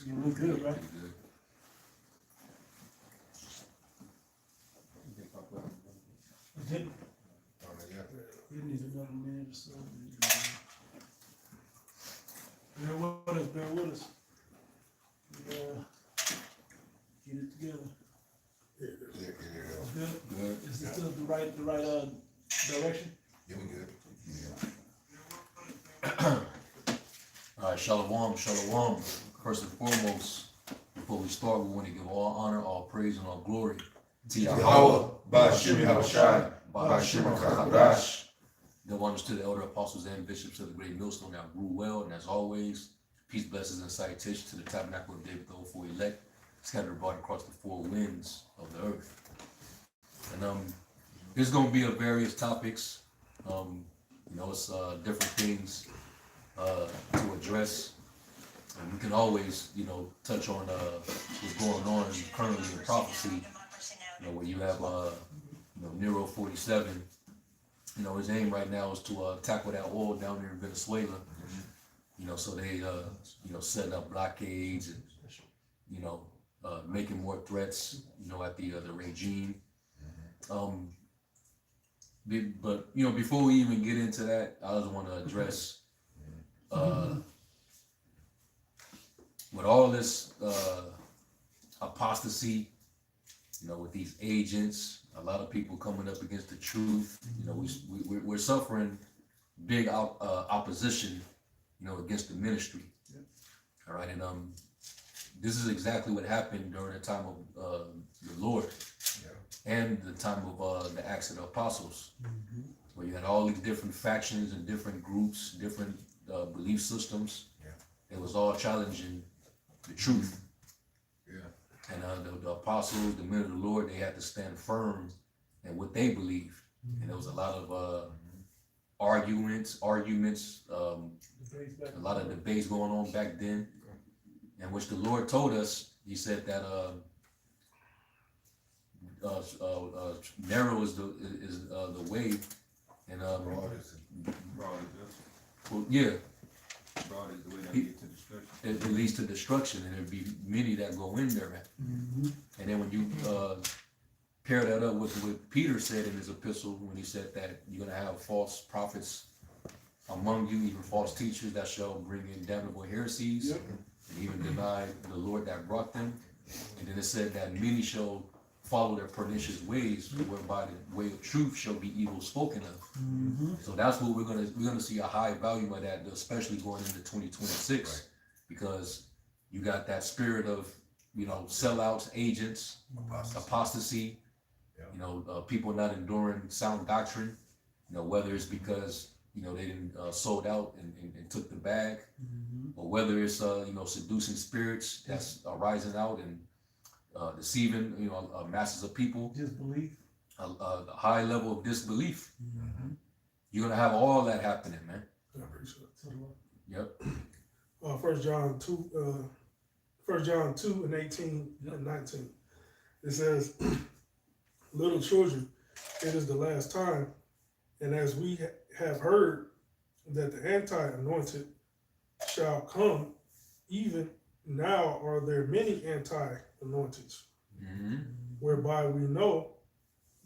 You look good, right? Good. I didn't. You need another minute or so. Bear with us, bear with us. Get it together. Good? Good. Is this still the right direction? Yeah, we good. All right, shalom, shalom. First and foremost, before we start, we want to give all honor, all praise, and all glory to Yahweh, Yahweh, Ba'ashim Yahushai, Ba'ashim HaKadosh. Give honors to the elder apostles and bishops of the great millstone that grew well, and as always, peace, blessings, and salutations to the tabernacle of David, the for elect, scattered abroad across the four winds of the earth. And there's going to be various topics. It's different things to address, and we can always, touch on what's going on currently in prophecy. Where you have, Nero 47. His aim right now is to tackle that oil down there in Venezuela. So they, setting up blockades and, making more threats, at the regime. But before we even get into that, I just want to address with all this apostasy, with these agents, a lot of people coming up against the truth. We're suffering big opposition, against the ministry. All right, and this is exactly what happened during the time of the Lord. And the time of the Acts of the Apostles, where you had all these different factions and different groups, different belief systems. It was all challenging the truth. And the apostles, the men of the Lord, they had to stand firm in what they believed. And there was a lot of arguments, a lot of debates going on back then, in which the Lord told us. He said that narrow is the way, and Broad is well, yeah, broad is the way that leads to destruction. it leads to destruction, and there'd be many that go in there. And then when you pair that up with what Peter said in his epistle, when he said that you're gonna have false prophets among you, even false teachers that shall bring in damnable heresies, and even deny the Lord that brought them. And then it said that many shall follow their pernicious ways, whereby the way of truth shall be evil spoken of. So that's what we're gonna see a high value of that, especially going into 2026, because you got that spirit of sellouts, agents, apostasy, people not enduring sound doctrine, whether it's because they didn't sold out and took the bag, or whether it's seducing spirits that's rising out and deceiving masses of people. Disbelief. A high level of disbelief. You're gonna have all that happening, man. Yep. 1 John 2 and 18 and 19. It says, little children, it is the last time, and as we have heard that the anti-anointed shall come, even now are there many anti-anointeds, whereby we know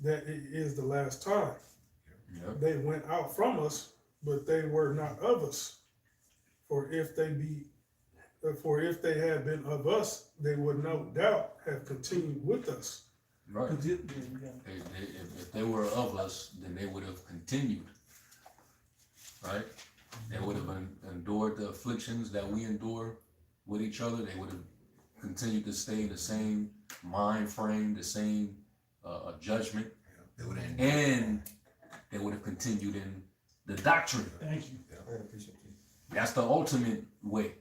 that it is the last time. They went out from us, but they were not of us. For if they had been of us, they would no doubt have continued with us. Right. If they were of us, then they would have continued. Right? They would have endured the afflictions that we endure with each other. They would have continued to stay in the same mind frame, the same judgment, and they would have continued in the doctrine. Thank you. That's the ultimate way.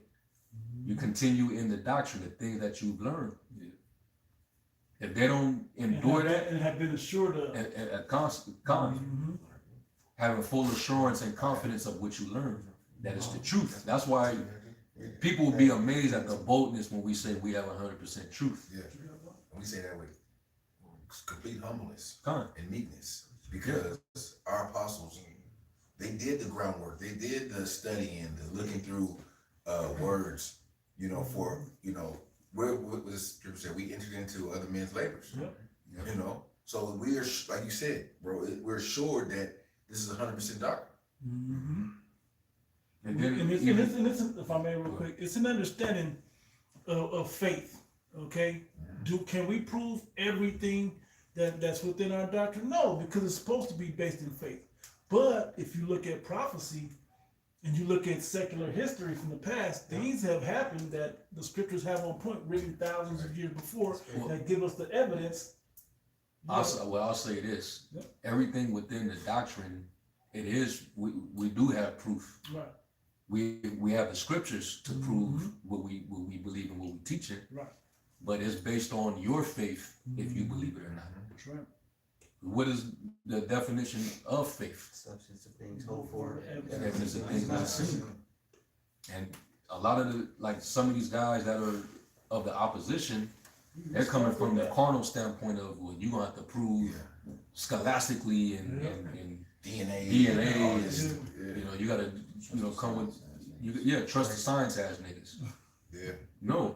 You continue in the doctrine, the things that you've learned. If they don't endure that and have been assured of having full assurance and confidence of what you learned, that is the truth. That's why people will be amazed at the boldness when we say we have 100% truth. Yeah, we say that with complete humbleness Con. and meekness, because our apostles, they did the groundwork, they did the studying, the looking through words you know, for, you know, what the scripture said, we entered into other men's labors, Yep. you know? So we are, like you said, bro, we're assured that this is 100% doctrine. Mm-hmm. And then And it's, even- and it's, if I may real quick, it's an understanding of faith, okay? Can we prove everything that's within our doctrine? No, because it's supposed to be based in faith. But if you look at prophecy and you look at secular history from the past, things have happened that the scriptures have on point written thousands of years before that give us the evidence. I'll say this. Yep. Everything within the doctrine, it is, we do have proof. Right, We have the scriptures to prove what we believe and what we teach it, right, but it's based on your faith if you believe it or not. that's right. What is the definition of faith? Substance of things hoped for. Evidence of things not seen. And a lot of the, like some of these guys that are of the opposition, they're coming from the carnal standpoint of, well, you're gonna have to prove scholastically and DNA all and, this, you know, you gotta, you know, come with, trust the science ass niggas. yeah. No,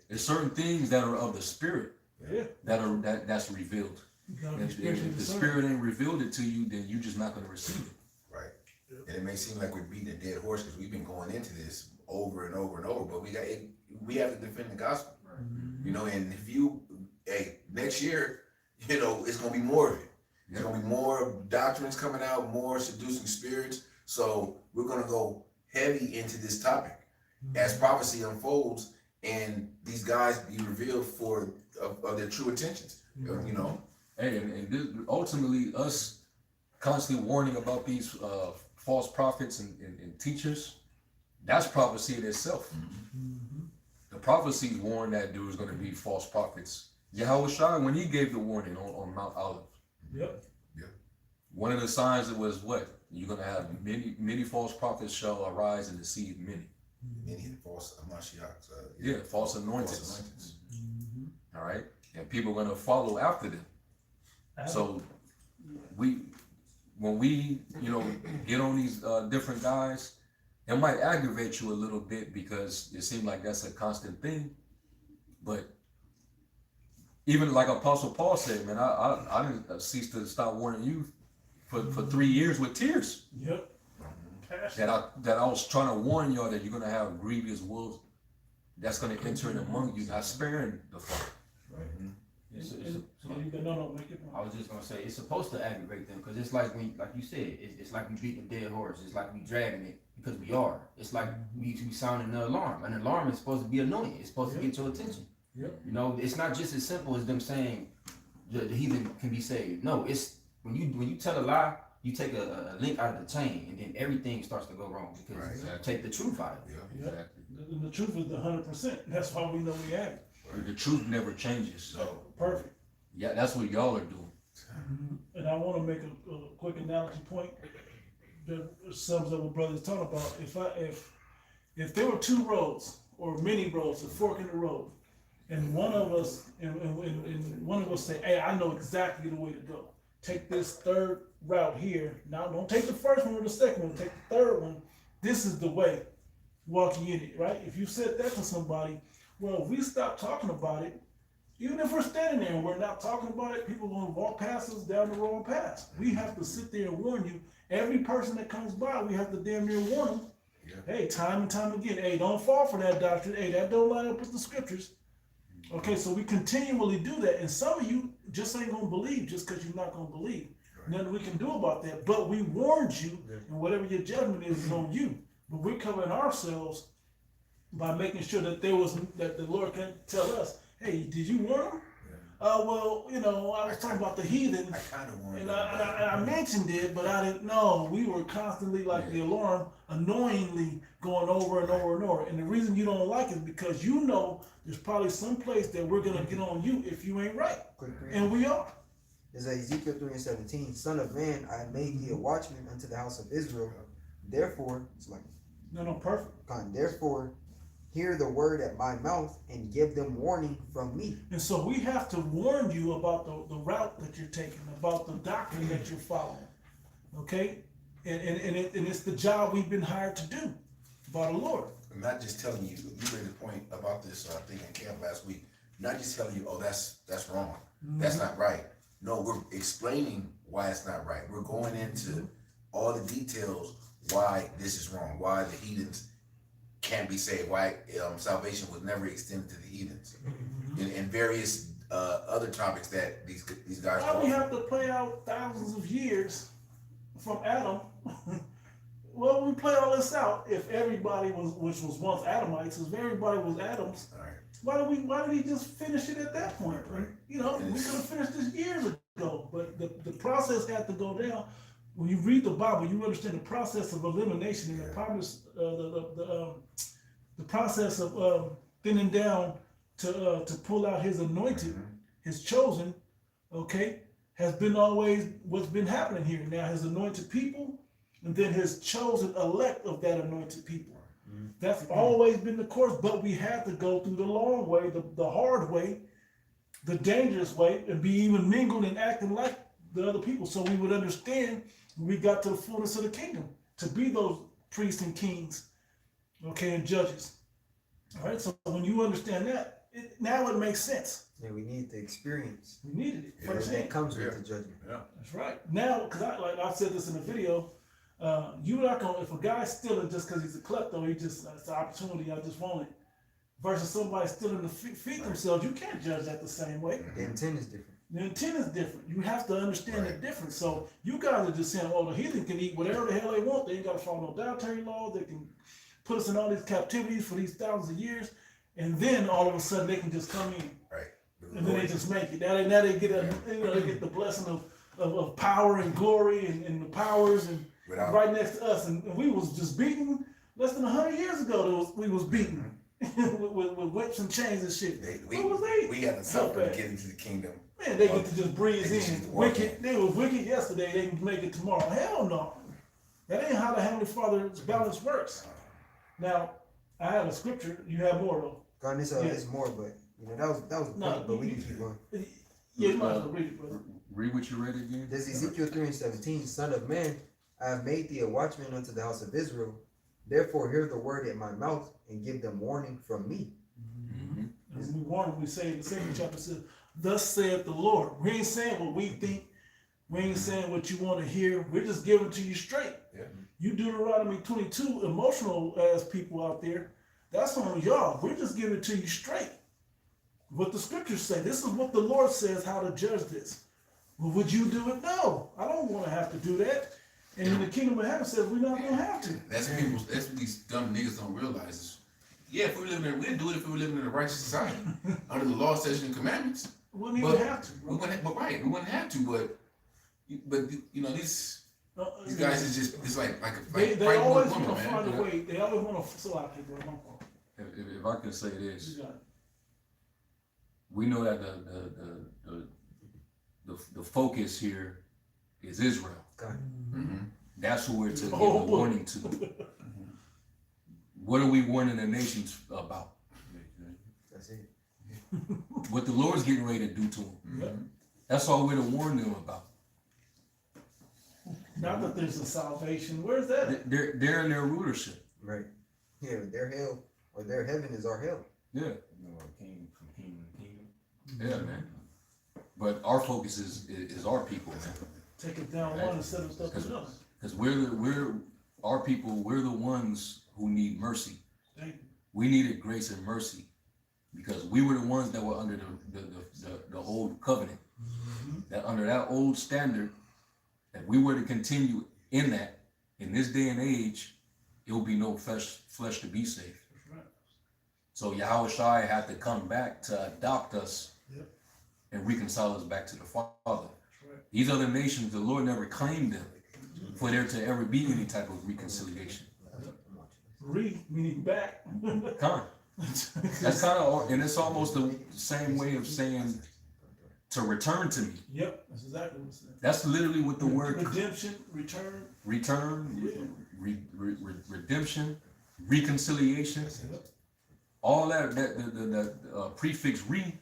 there's certain things that are of the spirit Yeah. that's revealed. You gotta be And spiritually if the discerned. spirit ain't revealed it to you, then you're just not gonna receive it. Right. And it may seem like we're beating a dead horse because we've been going into this over and over and over, but we have to defend the gospel. You know, and if next year, you know, it's gonna be more of it. There's gonna be more doctrines coming out, more seducing spirits. So we're gonna go heavy into this topic as prophecy unfolds and these guys be revealed of their true intentions. You know. Hey, and this, ultimately, us constantly warning about these false prophets and teachers, that's prophecy in itself. The prophecies warned that there was going to be false prophets. Yahweh when he gave the warning on Mount Olive, Yep. one of the signs it was what? You're going to have many false prophets shall arise and deceive many. Many false Mashiachs. False anointings. False anointings. All right? And people are going to follow after them. So when we, you know, get on these different guys, it might aggravate you a little bit because it seems like that's a constant thing. But even like Apostle Paul said, man, I didn't cease to stop warning you for 3 years with tears. Yep. That I was trying to warn y'all that you're gonna have grievous wolves that's gonna enter in among you, not sparing the flock. Right. It's- And- it's- and- no, make it. I was just gonna say, it's supposed to aggravate them, cause it's like like you said, it's like we beating a dead horse. It's like we dragging it because we are. It's like we sounding an alarm. An alarm is supposed to be annoying. It's supposed to get your attention. Yep. You know, it's not just as simple as them saying the heathen can be saved. No, it's when you tell a lie, you take a link out of the chain, and then everything starts to go wrong because Right. you take the truth out of it. Yeah. Exactly. The truth is the 100%. That's why we know we have it. The truth never changes. So Perfect. Yeah, that's what y'all are doing. And I want to make a quick analogy point that sums up what brother's talking about. If there were two roads or many roads, a fork in the road, and one of us and one of us say, "Hey, I know exactly the way to go. Take this third route here. Now, don't take the first one or the second one. Take the third one. This is the way. Walking in it, right? If you said that to somebody, well, if we stop talking about it, even if we're standing there and we're not talking about it, people are going to walk past us down the wrong path. We have to sit there and warn you. Every person that comes by, we have to damn near warn them. Yeah. Hey, time and time again, hey, don't fall for that doctrine. Hey, that don't line up with the scriptures. Okay, so we continually do that. And some of you just ain't going to believe just because you're not going to believe. Nothing we can do about that. But we warned you, and whatever your judgment is on you. But we're covering ourselves by making sure that that the Lord can tell us, hey, did you warn them? Well, you know, I was talking about the heathen, I kind of want and I mentioned it, but I didn't know. We were constantly like the alarm, annoyingly going over and over and over. And the reason you don't like it is because you know there's probably some place that we're gonna get on you if you ain't right, Quick read. and we are. Is Ezekiel 3:17. Son of man, I made thee a watchman unto the house of Israel. Therefore, it's like, No, perfect. therefore, hear the word at my mouth and give them warning from me. And so we have to warn you about the route that you're taking, about the doctrine that you're following. Okay? And it's the job we've been hired to do by the Lord. I'm not just telling you, you made a point about this, I think in camp last week, not just telling you, oh, that's wrong, that's not right. No, we're explaining why it's not right. We're going into all the details why this is wrong, why the heathens can't be saved, why salvation was never extended to the heathens, and various other topics that these guys. Why we have to play out thousands of years from Adam? Well, we play all this out. If everybody was, which was once Adamites, if everybody was Adams, All right. why did he just finish it at that point? Right. You know, we could have finished this years ago, but the process had to go down. When you read the Bible, you understand the process of elimination and the process, the process of thinning down to pull out his anointed, his chosen, okay, has been always what's been happening here. Now his anointed people, and then his chosen elect of that anointed people. That's always been the course, but we had to go through the long way, the hard way, the dangerous way, and be even mingled and acting like the other people, so we would understand when we got to the fullness of the kingdom, to be those priests and kings, okay, and judges. All right, so when you understand that, now it makes sense. Yeah, we need the experience. We needed it. Yeah, firsthand. That comes with the judgment. That's right. Now, because I said this in the video, you're not gonna, if a guy's stealing just because he's a klepto, it's an opportunity, I just want it. Versus somebody stealing to feed themselves, you can't judge that the same way. The intent is different. The intent is different. You have to understand the difference. So you guys are just saying, well, the heathen can eat whatever the hell they want. They ain't got to follow no dietary laws. They can put us in all these captivities for these thousands of years, and then all of a sudden they can just come in, Right. and then they just make it. Now they get they get the blessing of power and glory and the powers and right next to us. And we was just beaten less than 100 years ago. We was beaten with whips and chains and shit. What was they? We had to suffer to get into the kingdom. Man, they get to just breeze They just in. walk Wicked. They was wicked yesterday. They can make it tomorrow. Hell no. That ain't how the Heavenly Father's balance works. Now, I have a scripture. You have more though. God, it's more, but you know that was a point, but we can keep going. Yeah, you might as well read it, brother. Read what you read again. There's Ezekiel 3:17, Son of man, I have made thee a watchman unto the house of Israel. Therefore hear the word at my mouth and give them warning from me. As we warn, we say in the second chapter says, "Thus saith the Lord." We ain't saying what we think. We ain't saying what you want to hear. We're just giving it to you straight. Yeah. You Deuteronomy 22, emotional ass people out there, that's on y'all. We're just giving it to you straight. What the scriptures say. This is what the Lord says how to judge this. Well, would you do it? No, I don't want to have to do that. And in the kingdom of heaven says we're not gonna have to. That's what these dumb niggas don't realize is, yeah, if we were living in, we'd do it if we were living in a righteous society under the law, statutes, and commandments. We wouldn't even have to. We wouldn't, we wouldn't have to. But you know, these guys is just it's like they fighting always with want women, to man. find a way. They always want to. So I can go. My fault. If I can say this, You got it. we know that the focus here is Israel. God. Mm-hmm. That's who we're to give Oh, the boy. warning to. What are we warning the nations about? That's it. What the Lord's getting ready to do to them. Yep. That's all we're to warn them about. Not that there's a salvation. Where's that? They're in their rulership. Right. Yeah, their hell or their heaven is our hell. Yeah, You know, king from kingdom to kingdom. yeah, man. But our focus is our people, man. Take it down one instead of stuff to us. Because we're our people. We're the ones who need mercy. Thank you. We needed grace and mercy because we were the ones that were under the old covenant. That under that old standard, that we were to continue in that. In this day and age, it will be no flesh to be saved. That's right. So Yahweh Shai had to come back to adopt us and reconcile us back to the Father. That's right. These other nations, the Lord never claimed them for there to ever be any type of reconciliation. Meaning back. Come. That's kind of, and it's almost the same way of saying to return to me. Yep, that's exactly what it says. That's literally what the word Redemption, return. redemption, reconciliation, Yep. all that the prefix re,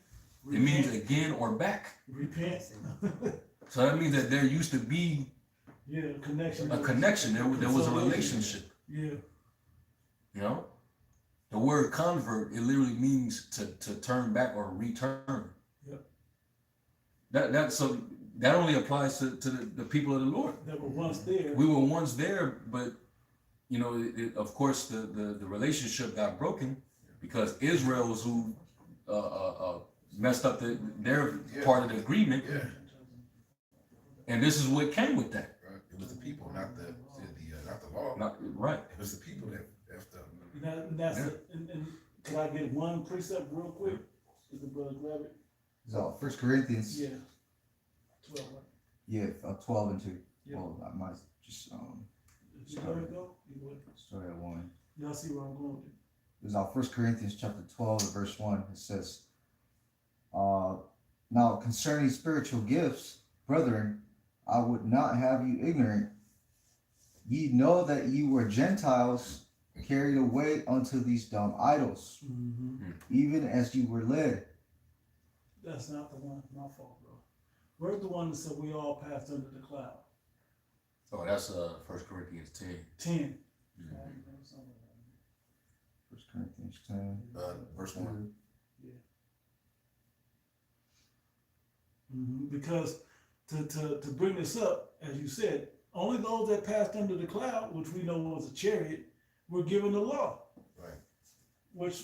it means again or back. Repent. So that means that there used to be Connection. a connection. There was a relationship. Yeah. You know, The word convert, it literally means to turn back or return. Yep. That only applies to the people of the Lord. That were once there. We were once there, but of course the relationship got broken because Israel was who messed up their part of the agreement. Yeah. And this is what came with that. Right. It was the people, not the law. Right. It was the people that effed up. And can I get one precept real quick? Is the brother grab it? So 1 Corinthians, Yeah. 12, right? yeah, 12 and 2. Yeah. Well, I might just Did you let it go? You would. start at 1. Y'all see where I'm going with it. It's on 1 Corinthians chapter 12 and verse 1. It says, now concerning spiritual gifts, brethren, I would not have you ignorant. Ye know that ye were Gentiles carried away unto these dumb idols, even as you were led. That's not the one. My fault, bro. Where's the one that said we all passed under the cloud? Oh, that's 1 Corinthians 10. 10. 1 Corinthians 10. Verse 1. Because to bring this up, as you said, only those that passed under the cloud, which we know was a chariot, were given the law. Right. Which,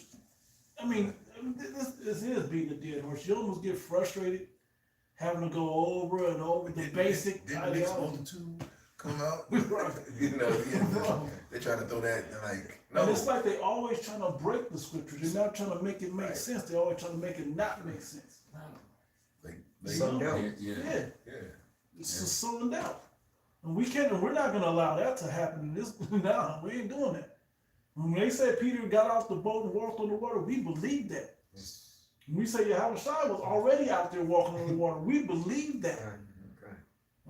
I mean, this is beating a dead horse. You almost get frustrated having to go over and over the basic Didn't mixed ideology. multitude come out? Right. They try to throw that like And it's like they always trying to break the scriptures. They're not trying to make it make Right. sense. They're always trying to make it not make sense. Some doubt. Yeah. Yeah. It's just sold out. And we're not gonna allow that to happen in this now. We ain't doing that. When they say Peter got off the boat and walked on the water, we believe that. When we say Yahweh Shai was already out there walking on the water, we believe that.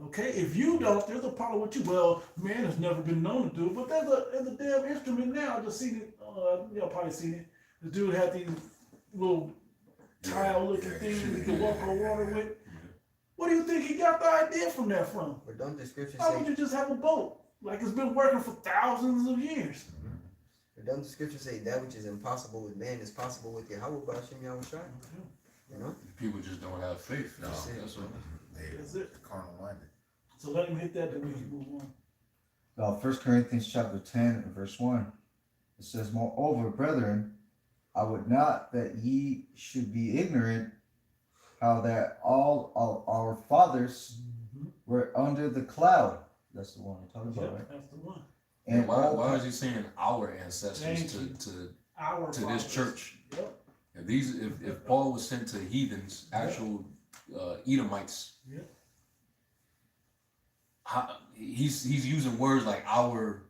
Okay, if you don't, there's a problem with you. Well, man has never been known to do it, but there's a damn instrument now. I just seen it. Y'all probably seen it. The dude had these little tile-looking things he could walk on water with. What do you think he got the idea from that from? But don't the scripture Why would say, you just have a boat? Like it's been working for thousands of years. don't the scripture say that which is impossible with man is possible with Yahweh B'Hashem Yahweh Shai? You know? People just don't have faith. No, That's what. That's it. carnal minded. So let him hit that, then we can move on. 1 Corinthians chapter 10 and verse 1. It says, moreover, brethren, I would not that ye should be ignorant how that all of our fathers were under the cloud. That's the one I'm talking about, right? That's the one. And Why is he saying our ancestors Thank you. Our to this fathers. church? Yep. If Paul was sent to heathens, actual Edomites, he's using words like our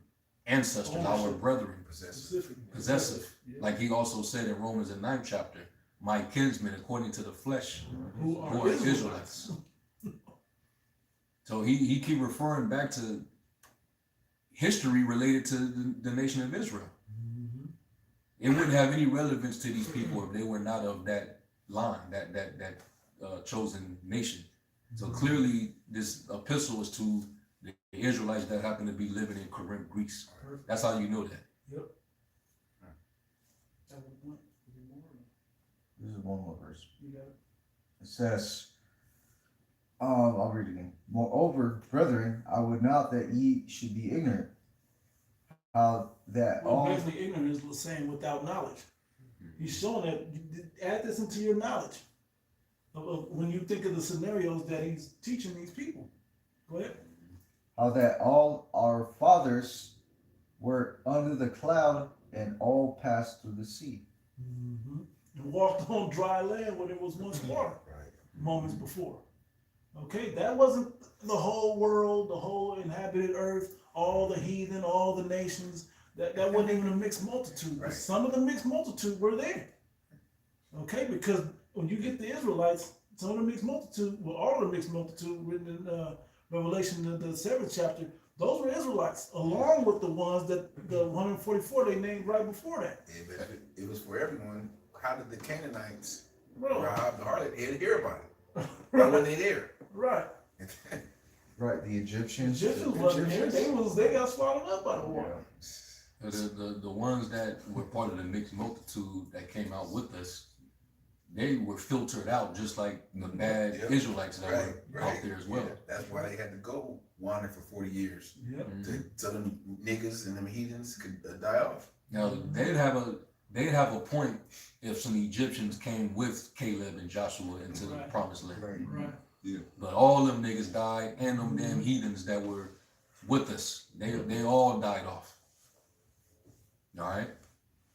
ancestors, our brethren, possessive. Like he also said in Romans the 9th chapter, my kinsmen according to the flesh, Who who are are Israelites. Israelites. So he keep referring back to history related to the nation of Israel. It wouldn't have any relevance to these people if they were not of that line, that chosen nation. So clearly, this epistle is to the Israelites that happen to be living in Corinth, Greece. That's how you know that. Yep. This is one more verse. You got it. It says, I'll read it again. Moreover, brethren, I would not that ye should be ignorant how that Well, all basically, ignorance is the same without knowledge. He's showing that add this into your knowledge when you think of the scenarios that he's teaching these people. Go ahead. how that all our fathers were under the cloud and all passed through the sea. And walked on dry land when it was once water. Right. Moments before. Okay, that wasn't the whole world, the whole inhabited earth, all the heathen, all the nations. That wasn't even a mixed multitude. But Right. some of the mixed multitude were there. Okay, because when you get the Israelites, some of the mixed multitude, well, all of the mixed multitude written in Revelation, the 7th chapter, those were Israelites, along with the ones that the 144 they named right before that. It was for everyone. How did the Canaanites, Bro, Rahab the harlot, they didn't hear about it? Why weren't they there? right. Right, the Egyptians. Egyptians wasn't here. They got swallowed up by the water. The ones that were part of the mixed multitude that came out with us, they were filtered out just like the bad Yep. Israelites that were out there as well. Yeah. That's why they had to go wander for 40 years. Yep. So them niggas and them heathens could die off. Now they'd have a point if some Egyptians came with Caleb and Joshua into the Right. promised land. Right. But all them niggas died, and them damn heathens that were with us, they all died off. All right.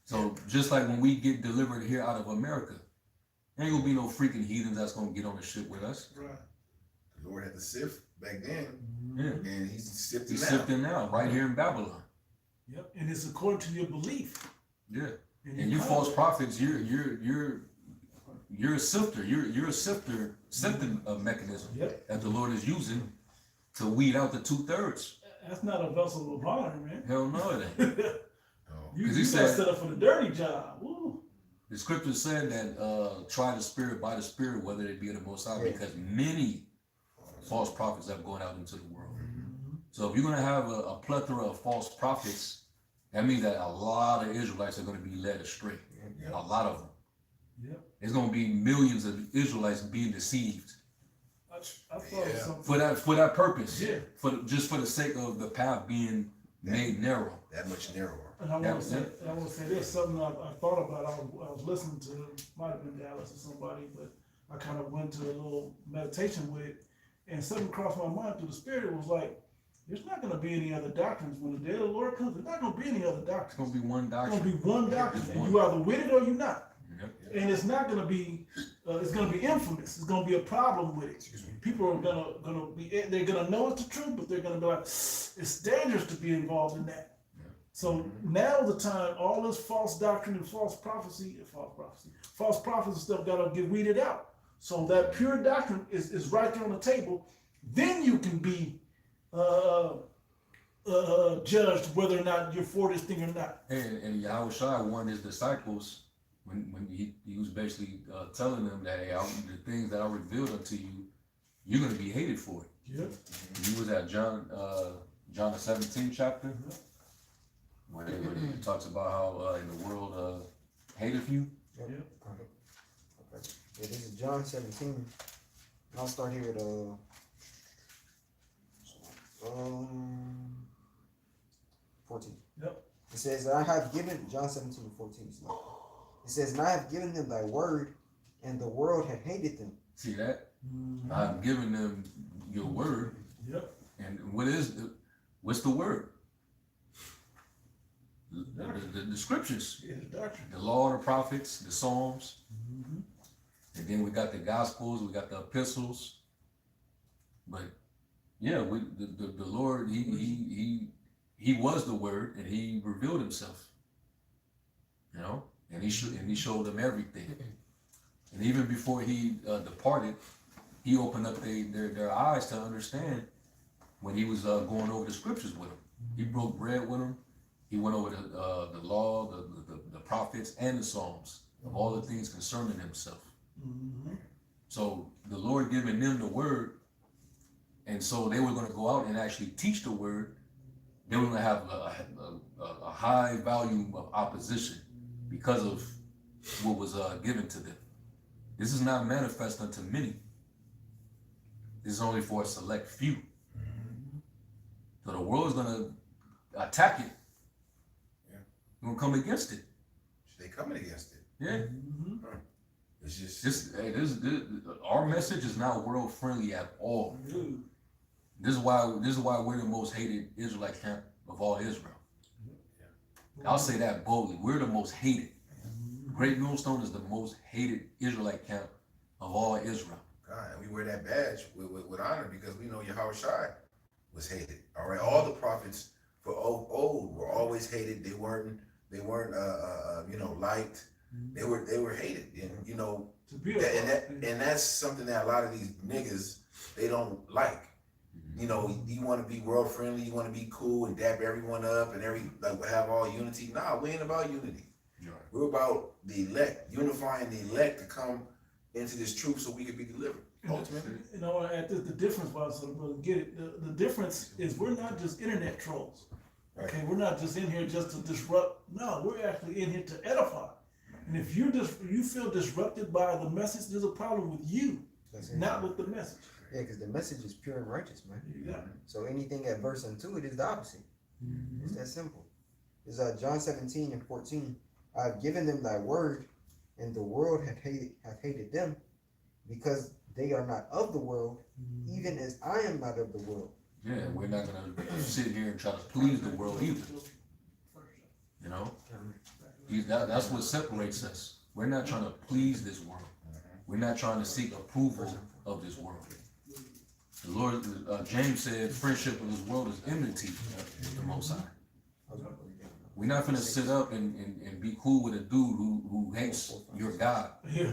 So just like when we get delivered here out of America, there ain't gonna be no freaking heathens that's gonna get on the ship with us. Right. The Lord had to sift back then, Yeah. and he's sifting He's now. sifting now, right here in Babylon. Yep. And it's according to your belief. Yeah. And And you your false conduct. prophets, you're a sifter. You're a sifting mechanism Yep. that the Lord is using to weed out the 2/3. That's not a vessel of honor, man. Hell no, it ain't. Oh. You 'Cause he got said- set up for the dirty job. Woo. The scripture said that try the spirit by the spirit, whether it be of the Most High, because many false prophets are going out into the world. So if you're gonna have a plethora of false prophets, that means that a lot of Israelites are gonna be led astray. Yeah. A lot of them. Yep. There's gonna be millions of Israelites being deceived I thought Yeah. of something. for that purpose. Yeah. Just for the sake of the path being made narrow. That much narrower. And I Yeah, want to say this, something I thought about. I was listening to, might have been Dallas or somebody, but I kind of went to a little meditation with it, and something crossed my mind through the spirit. It was like, there's not going to be any other doctrines when the day of the Lord comes. There's not going to be any other It's doctrines. gonna be one It's going doctrine. to be one doctrine, Just and one. you either with it or you're not. Yep. And it's not going to be, it's going to be infamous. It's going to be a problem with it. People are gonna be, they're gonna know it's the truth, but they're gonna be like, it's dangerous to be involved in that. So now the time, all this false doctrine and false prophecy and stuff gotta get weeded out. So that pure doctrine is right there on the table. Then you can be judged whether or not you're for this thing or not. And Yahushua warned his disciples when he was basically telling them that hey, the things that I revealed unto you, you're gonna be hated for it. Yep. He was at John the 17th chapter, when he talks about how in the world hateth you. Yep. Okay. Yeah, this is John 17. I'll start here at 14. Yep. It says, I have given, John 17:14. It says, and I have given them thy word, and the world had hated them. See that? I'm giving them your word. Yep. And what's the word? The scriptures, Yeah, the doctrine. the law, the prophets, the Psalms, and then we got the Gospels, we got the epistles. But yeah, the Lord, he was the Word, and He revealed Himself. You know, and He showed them everything. And even before He departed, He opened up their eyes to understand when He was going over the scriptures with them. He broke bread with them. He went over the law, the prophets, and the Psalms of all the things concerning Himself. So the Lord giving them the word, and so they were going to go out and actually teach the word. They were going to have a high volume of opposition because of what was given to them. This is not manifest unto many. This is only for a select few. So the world is going to attack it. We're gonna come against it. They coming against it. Yeah. It's just This our message is not world friendly at all. Dude. This is why we're the most hated Israelite camp of all Israel. I'll say that boldly. We're the most hated. Great Millstone is the most hated Israelite camp of all Israel. God, and we wear that badge with honor because we know Yahushua was hated. All right, all the prophets for old were always hated. They weren't liked. They were hated. And you know, To be and that's something that a lot of these niggas they don't like. You know, you want to be world friendly, you want to be cool and dap everyone up and have all unity. Nah, we ain't about unity. Right. We're about the elect, unifying the elect to come into this truth so we can be delivered. Ultimately. You know, at the difference was, so brother, get it. The difference is we're not just internet trolls. Okay, we're not just in here just to disrupt. No, we're actually in here to edify. And if you feel disrupted by the message, there's a problem with you, That's it. not with the message. Yeah, because the message is pure and righteous, man. Yeah. So anything adverse unto it is the opposite. It's that simple. It's John 17:14. I have given them thy word, and the world hath hated them, because they are not of the world, even as I am not of the world. Yeah, we're not gonna sit here and try to please the world either. You know, that's what separates us. We're not trying to please this world. We're not trying to seek approval of this world. The Lord, James said, friendship with this world is enmity with the Most High. We're not gonna sit up and be cool with a dude who hates your God Yeah.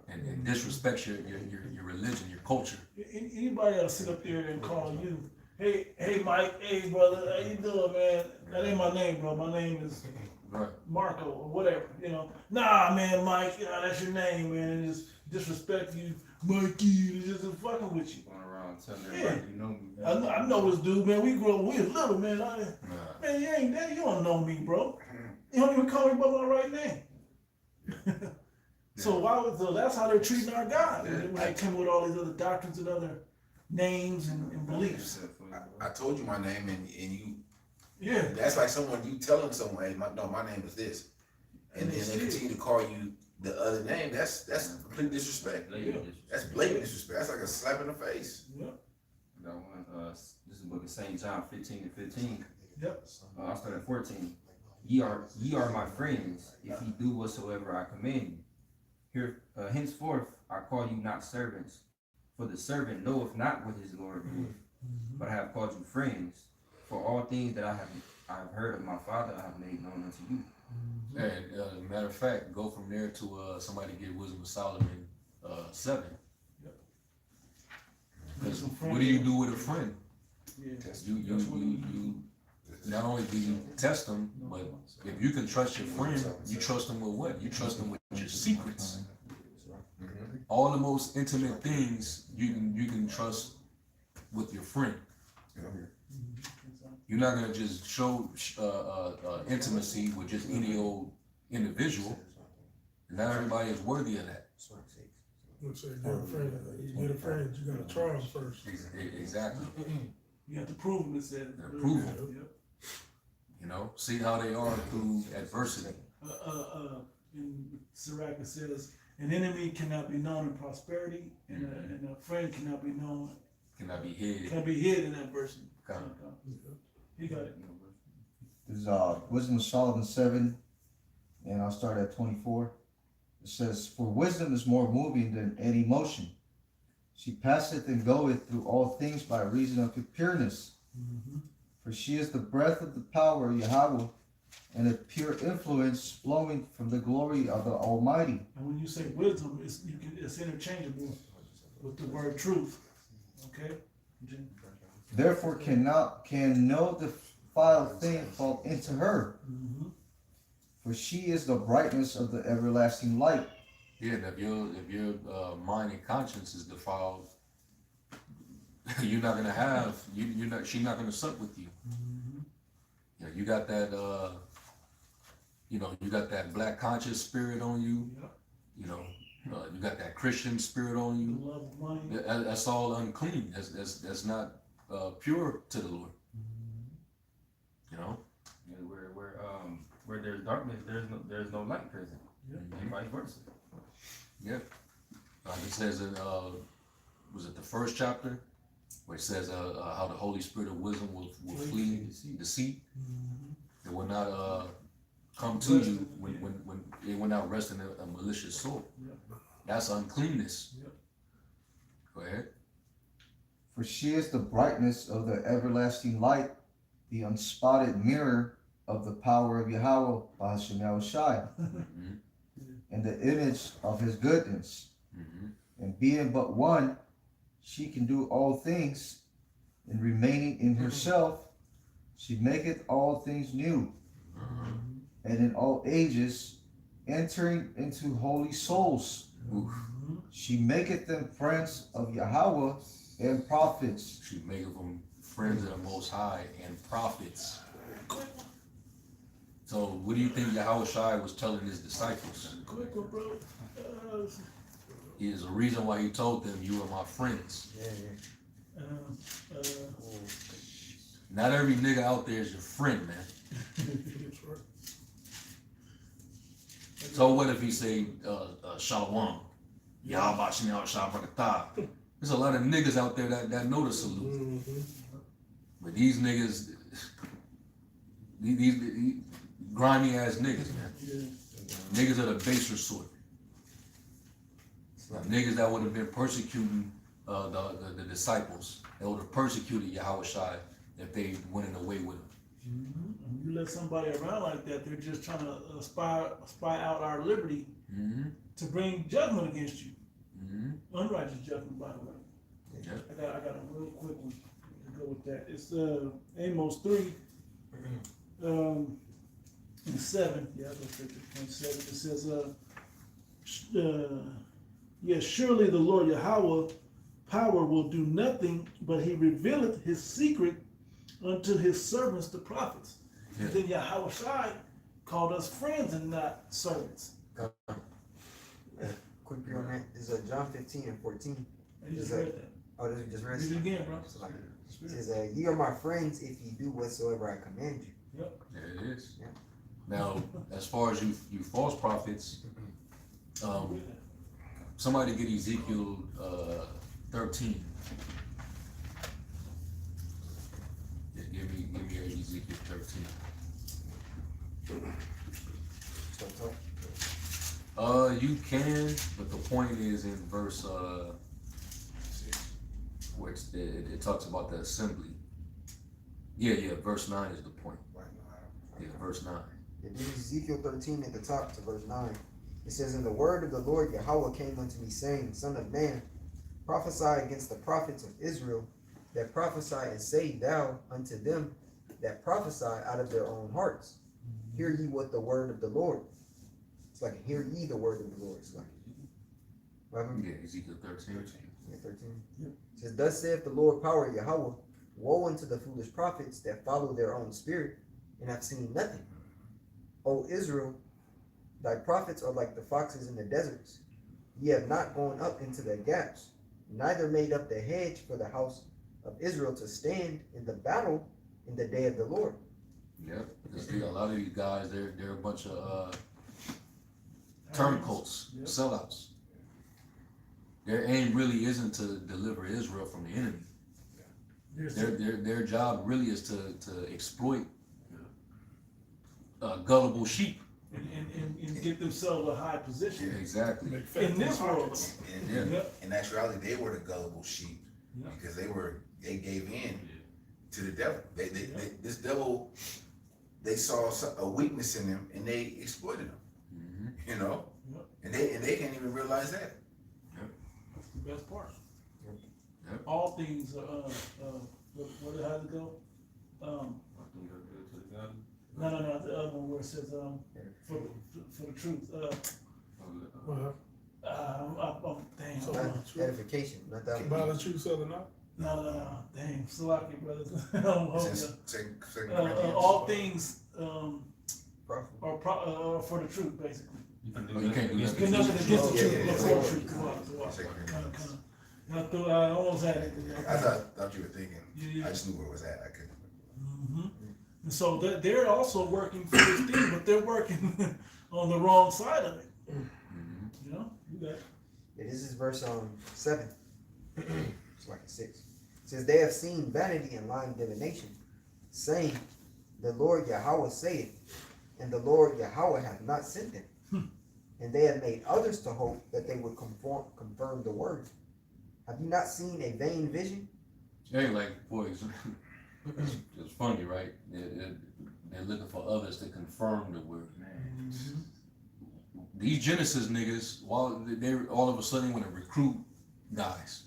and disrespects your religion, your culture. Anybody else sit up there and call you, hey Mike, hey brother, how you doing, man? That ain't my name, bro. My name is Right. Marco or whatever, you know. Nah, man, Mike, that's your name, man. And just disrespect you, Mikey, and just fucking with you. Going around telling Yeah. everybody you know me. I know this dude, man. We grew up when we was little, man. Nah. Man, you ain't that. You don't know me, bro. You don't even call me by my right name. So that's how they're treating our God. And then when they come with all these other doctrines and other names and beliefs. I told you my name, and you. Yeah. That's like you telling someone, hey, my name is this, and then they continue to call you the other name. That's complete disrespect. That's blatant disrespect. That's like a slap in the face. Yep. Got one, this is the book of St. John 15:15. Yep. I'll start at 14. Ye are my friends, if ye do whatsoever I command you. Here, henceforth I call you not servants, for the servant knoweth not what his Lord doeth, but I have called you friends. For all things that I have heard of my Father, I have made known unto you. And matter of fact, go from there to somebody get Wisdom of Solomon 7. Because what do you do with a friend? Yeah. You not only do you test them, but if you can trust your friend, you trust them with what? You trust them with your secrets. All the most intimate things you can trust with your friend. You're not gonna just show intimacy with just any old individual. Not everybody is worthy of that. Let's say get a friend, you gotta try them first. Exactly. You have to prove them, it said. Prove them. Yep. You know, see how they are through adversity. In Sirach it says, an enemy cannot be known in prosperity, and a friend cannot be known, Cannot be hid. can be hid in adversity. Okay. You got it. This is Wisdom of Solomon 7, and I'll start at 24. It says, for wisdom is more moving than any motion. She passeth and goeth through all things by reason of her pureness. For she is the breath of the power of Yahweh, and a pure influence flowing from the glory of the Almighty. And when you say wisdom, it's interchangeable with the word truth. Okay? Therefore can no defiled thing fall into her. For she is the brightness of the everlasting light. Yeah, and if your mind and conscience is defiled, you're not gonna have she's not gonna sup with you. You know, you got that you got that black conscious spirit on you. You know, you got that Christian spirit on you. The love of money. That's all unclean. That's not pure to the Lord. You know. Yeah, where there's darkness, there's no light present. And vice versa. Yeah. Like it says in was it the first chapter where it says how the Holy Spirit of wisdom will flee deceit. It will not come to you when it will not rest in a malicious soul. That's uncleanness. Go ahead. For she is the brightness of the everlasting light, the unspotted mirror of the power of Yahweh, Bahashem Yahushai, and the image of his goodness. And being but one, she can do all things, and remaining in herself, she maketh all things new, and in all ages, entering into holy souls. She maketh them friends of Yahweh and prophets. She maketh them friends of the Most High and prophets. Quick one. So what do you think Yahweh Shai was telling his disciples? Quick one, bro. Is a reason why he told them, you are my friends. Yeah. Not every nigga out there is your friend, man. So what if he say, Shalom, Yahweh Shem Shabrakatah? There's a lot of niggas out there that know the salute. But these niggas, these grimy ass niggas, man. Niggas of the baser sort. Niggas that would have been persecuting the disciples. They would have persecuted Yahweh Shai if they went in the way with him. You let somebody around like that, they're just trying to spy out our liberty to bring judgment against you. Unrighteous judgment, by the way. Yeah. I got a real quick one to go with that. It's Amos 3 and 7. Yeah, I go straight to point 7. It says, yes, surely the Lord Yahweh power will do nothing, but he revealeth his secret unto his servants the prophets. Yeah. And then Yahweh Shai called us friends and not servants. Quickly on that is John 15 and 14. I just read that. Oh, this we just read. Read it again, bro. So, like, it says, "Ye are my friends if ye do whatsoever I command you." There it is. Yeah. Now, as far as you false prophets, somebody get Ezekiel 13. Yeah, give me Ezekiel 13. You can, but the point is in verse where it talks about the assembly. Yeah, verse 9 is the point. Yeah, verse 9. It is Ezekiel 13 at the top to verse 9. It says, "And the word of the Lord Yahweh came unto me, saying, Son of man, prophesy against the prophets of Israel, that prophesy, and say thou unto them that prophesy out of their own hearts. Hear ye what the word of the Lord." It's like, hear ye the word of the Lord. It's like, Yeah, Ezekiel 13. Yeah, 13. It says, "Thus saith the Lord power Yahweh, woe unto the foolish prophets that follow their own spirit, and have seen nothing. O Israel, thy prophets are like the foxes in the deserts. Ye have not gone up into the gaps, neither made up the hedge for the house of Israel to stand in the battle in the day of the Lord." Yep, because a lot of these guys, they're a bunch of turncoats, sellouts. Their aim really isn't to deliver Israel from the enemy. Their job really is to exploit gullible sheep. And get themselves a high position. Exactly. In this world. In actuality, they were the gullible sheep because they gave in to the devil. This devil, they saw a weakness in them and they exploited them. You know, and they can't even realize that. That's the best part. Yep. All things what did it go? No, the other one where it says for the truth. Dang. Edification, not that one. Violent truth, southern not. No. Dang. Salaki, brothers. Second All things Prophet. are for the truth, basically. You can't do It's that. nothing against the truth, but for the Yeah. truth. I almost had it. I thought you were thinking. Yeah. I just knew where it was at. I couldn't. And so they're also working for this thing, but they're working on the wrong side of it. You know, you got it. Yeah, this is verse 7. It's like a 6. It says, "They have seen vanity and lying divination, saying, The Lord Yahweh saith, and the Lord Yahweh hath not sent them. And they have made others to hope that they would confirm the word. Have you not seen a vain vision?" Hey, like, boys, it's funny, right? They're looking for others to confirm the word. These Genesis niggas, while they're all of a sudden want to recruit guys.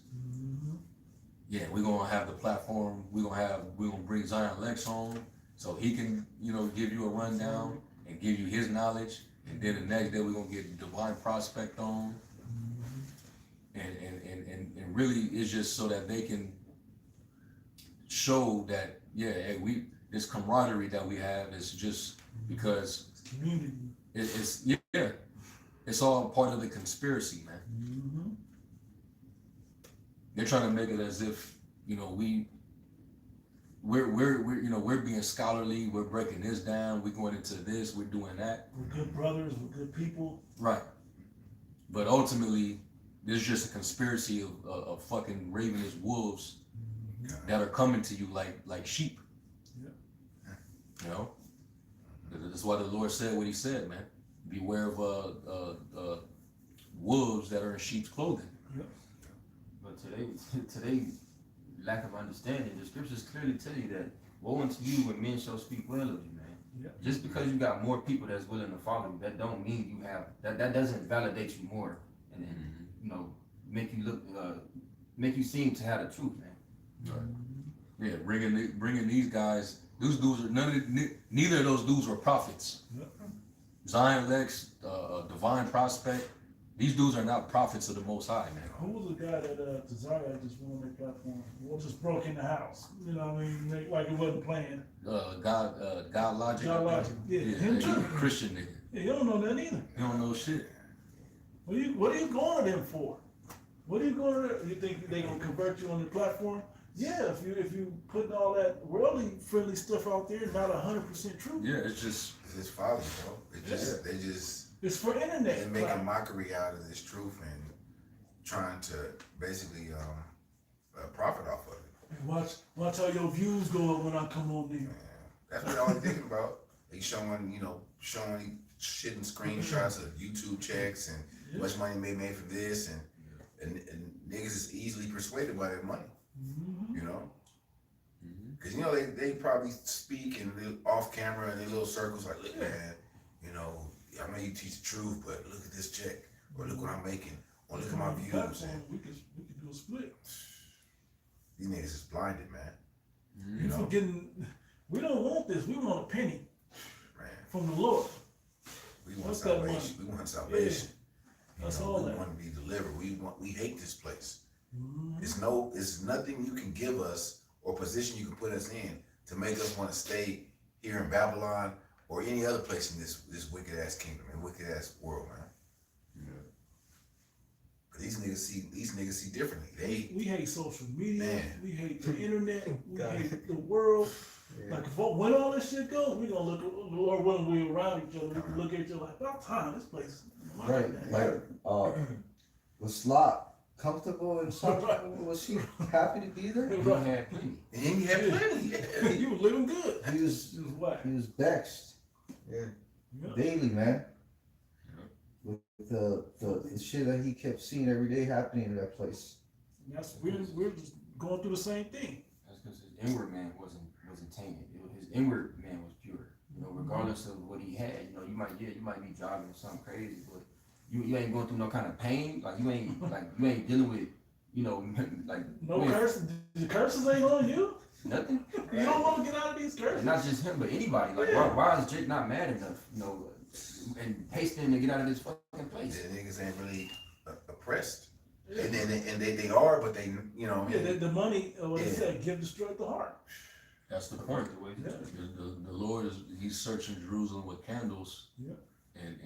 Yeah, we're gonna have the platform. We're gonna bring Zion Lex on so he can, give you a rundown and give you his knowledge. And then the next day we're gonna get Divine Prospect on. And really it's just so that they can show that, hey, this camaraderie that we have is just because Community. it's yeah, it's all part of the conspiracy, man. Mm-hmm. They're trying to make it as if, you know, we're you know, we're being scholarly, we're breaking this down, we're going into this, we're doing that. We're good brothers, we're good people. Right. But ultimately, this is just a conspiracy of fucking ravenous wolves that are coming to you like sheep. Yep. You know? That's why the Lord said what he said, man. Beware of wolves that are in sheep's clothing. Yep. But today lack of understanding, the scriptures clearly tell you that woe unto you when men shall speak well of you, man. Yep. Just because you got more people that's willing to follow you, that don't mean you have that doesn't validate you more and you know make you look make you seem to have the truth, man. Right. Yeah, bringing these guys. Those dudes are neither of those dudes were prophets. Yep. Zion Lex, Divine Prospect. These dudes are not prophets of the Most High, man. Who was the guy that Desire just went on their platform? Well, just broke in the house. You know what I mean? Like it wasn't planned. God Logic. God Logic. Yeah, him he too. a Christian nigga. Yeah, you don't know that either. He don't know shit. What are you going to them for? What are you going to? You think they gonna convert you on the platform? Yeah, if you putting all that worldly friendly stuff out there, not 100% true. Yeah, it's just It's just folly, bro. They just It's for internet. they make a clout. mockery out of this truth and trying to basically profit off of it. Watch how your views go up when I come on there. Man, that's what I was thinking about. They showing shit and screenshots of YouTube checks and Yeah. much money made from this and niggas is easily persuaded by that money. Mm-hmm. You know, because you know they probably speak and off camera in their little circles like, look, man, you know, I know you teach the truth, but look at this check or look what I'm making or look at my views. And We could do a split. these niggas is blinded, man. You forgetting? We don't want this. We want a penny Man, from the Lord. we want What's that salvation. We want salvation. That's You know, all we that. want to be delivered. We hate this place. Mm-hmm. It's nothing you can give us or position you can put us in to make us want to stay here in Babylon or any other place in this wicked ass kingdom and wicked ass world, man. But these niggas see differently. We hate social media. Man. We hate the internet. We God. hate the world. Yeah. Like when all this shit goes, we gonna look, or when we're around each other, we can look at each other like, about time, this place is Right, like, was Lot comfortable and comfortable? Was he happy to be there? You Right. had plenty. And he had plenty, yeah. You was living good. He was, This is whack. he was vexed Yeah. Yeah. daily, man. With the shit that he kept seeing every day happening in that place. And we're just going through the same thing. That's because his inward man wasn't tainted. His inward man was pure. You know, regardless of what he had. You know, you might be driving something crazy, but you ain't going through no kind of pain. Like you ain't dealing with, you know, like No curses. The curses ain't on you. nothing. You don't want to get out of these curses. And not just him, but anybody. Like why is Jake not mad enough? You know, and hastening to get out of this fucking place. The niggas ain't really oppressed. And they are, but they, you know, Yeah, the money, what he Yeah. said, give destroyed the heart. that's the point. Yeah. The Lord he's searching Jerusalem with candles, Yeah. and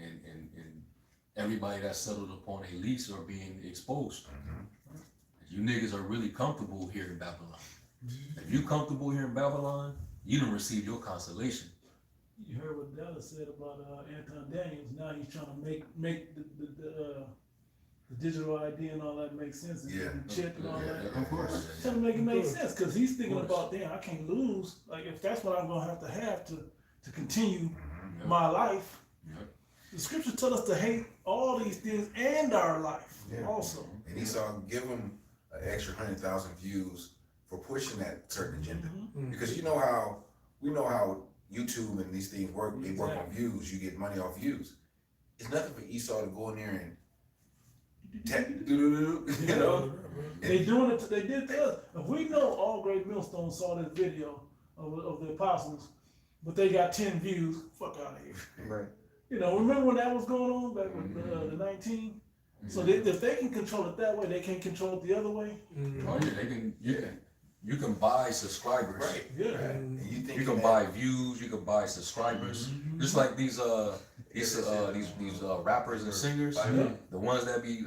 everybody that's settled upon a lease are being exposed. You niggas are really comfortable here in Babylon. If you comfortable here in Babylon, you don't receive your consolation. You heard what Dallas said about Anton Daniels. Now he's trying to make the digital ID and all that make sense. And Yeah. the chip and all that. Of course. Trying to make it make sense because he's thinking about, damn, I can't lose. Like if that's what I'm gonna have to continue my life. Yep. The scriptures tell us to hate all these things and our life Yeah. also. And Esau give them an extra 100,000 views for pushing that certain agenda. Mhm. Because we know how YouTube and these things work. They work on views. You get money off views. It's nothing for Esau to go in there and you know. They doing it. They did to us. If we know all great millstones saw this video of the apostles, but they got 10 views, fuck out of here. Right. You know, remember when that was going on back with the 19? So if they can control it that way, they can't control it the other way. Oh yeah, they can. Yeah. you can buy subscribers. Right. Yeah. And you think You can buy views, you can buy subscribers. Just like these rappers and singers, the ones that be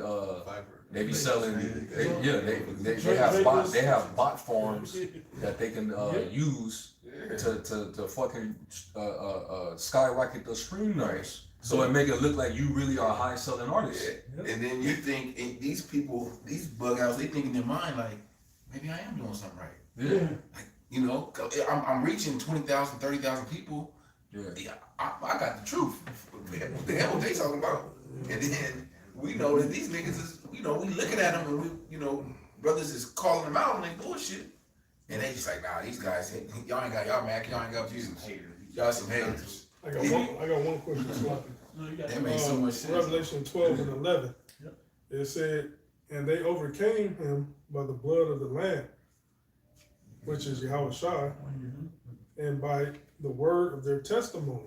they be selling, they have bot forms that they can use to fucking skyrocket the stream numbers. So it make it look like you really are a high selling artist. Yeah. And then you think these people, these bug outs, they think in their mind like, maybe I am doing something right. Yeah. Like, you know, I'm reaching 20,000, 30,000 people. Yeah. I got the truth. What the hell are they talking about? And then we know that these niggas is, you know, we looking at them and we, you know, brothers is calling them out on their bullshit. And they just like, nah, these guys, y'all ain't got, y'all mad, y'all ain't got Jesus. Y'all some haters. I got one question. Sloppy. That makes so much sense. Revelation 12 and 11. Yep. It said, and they overcame him by the blood of the Lamb, which is Yahweh Shai, and by the word of their testimony.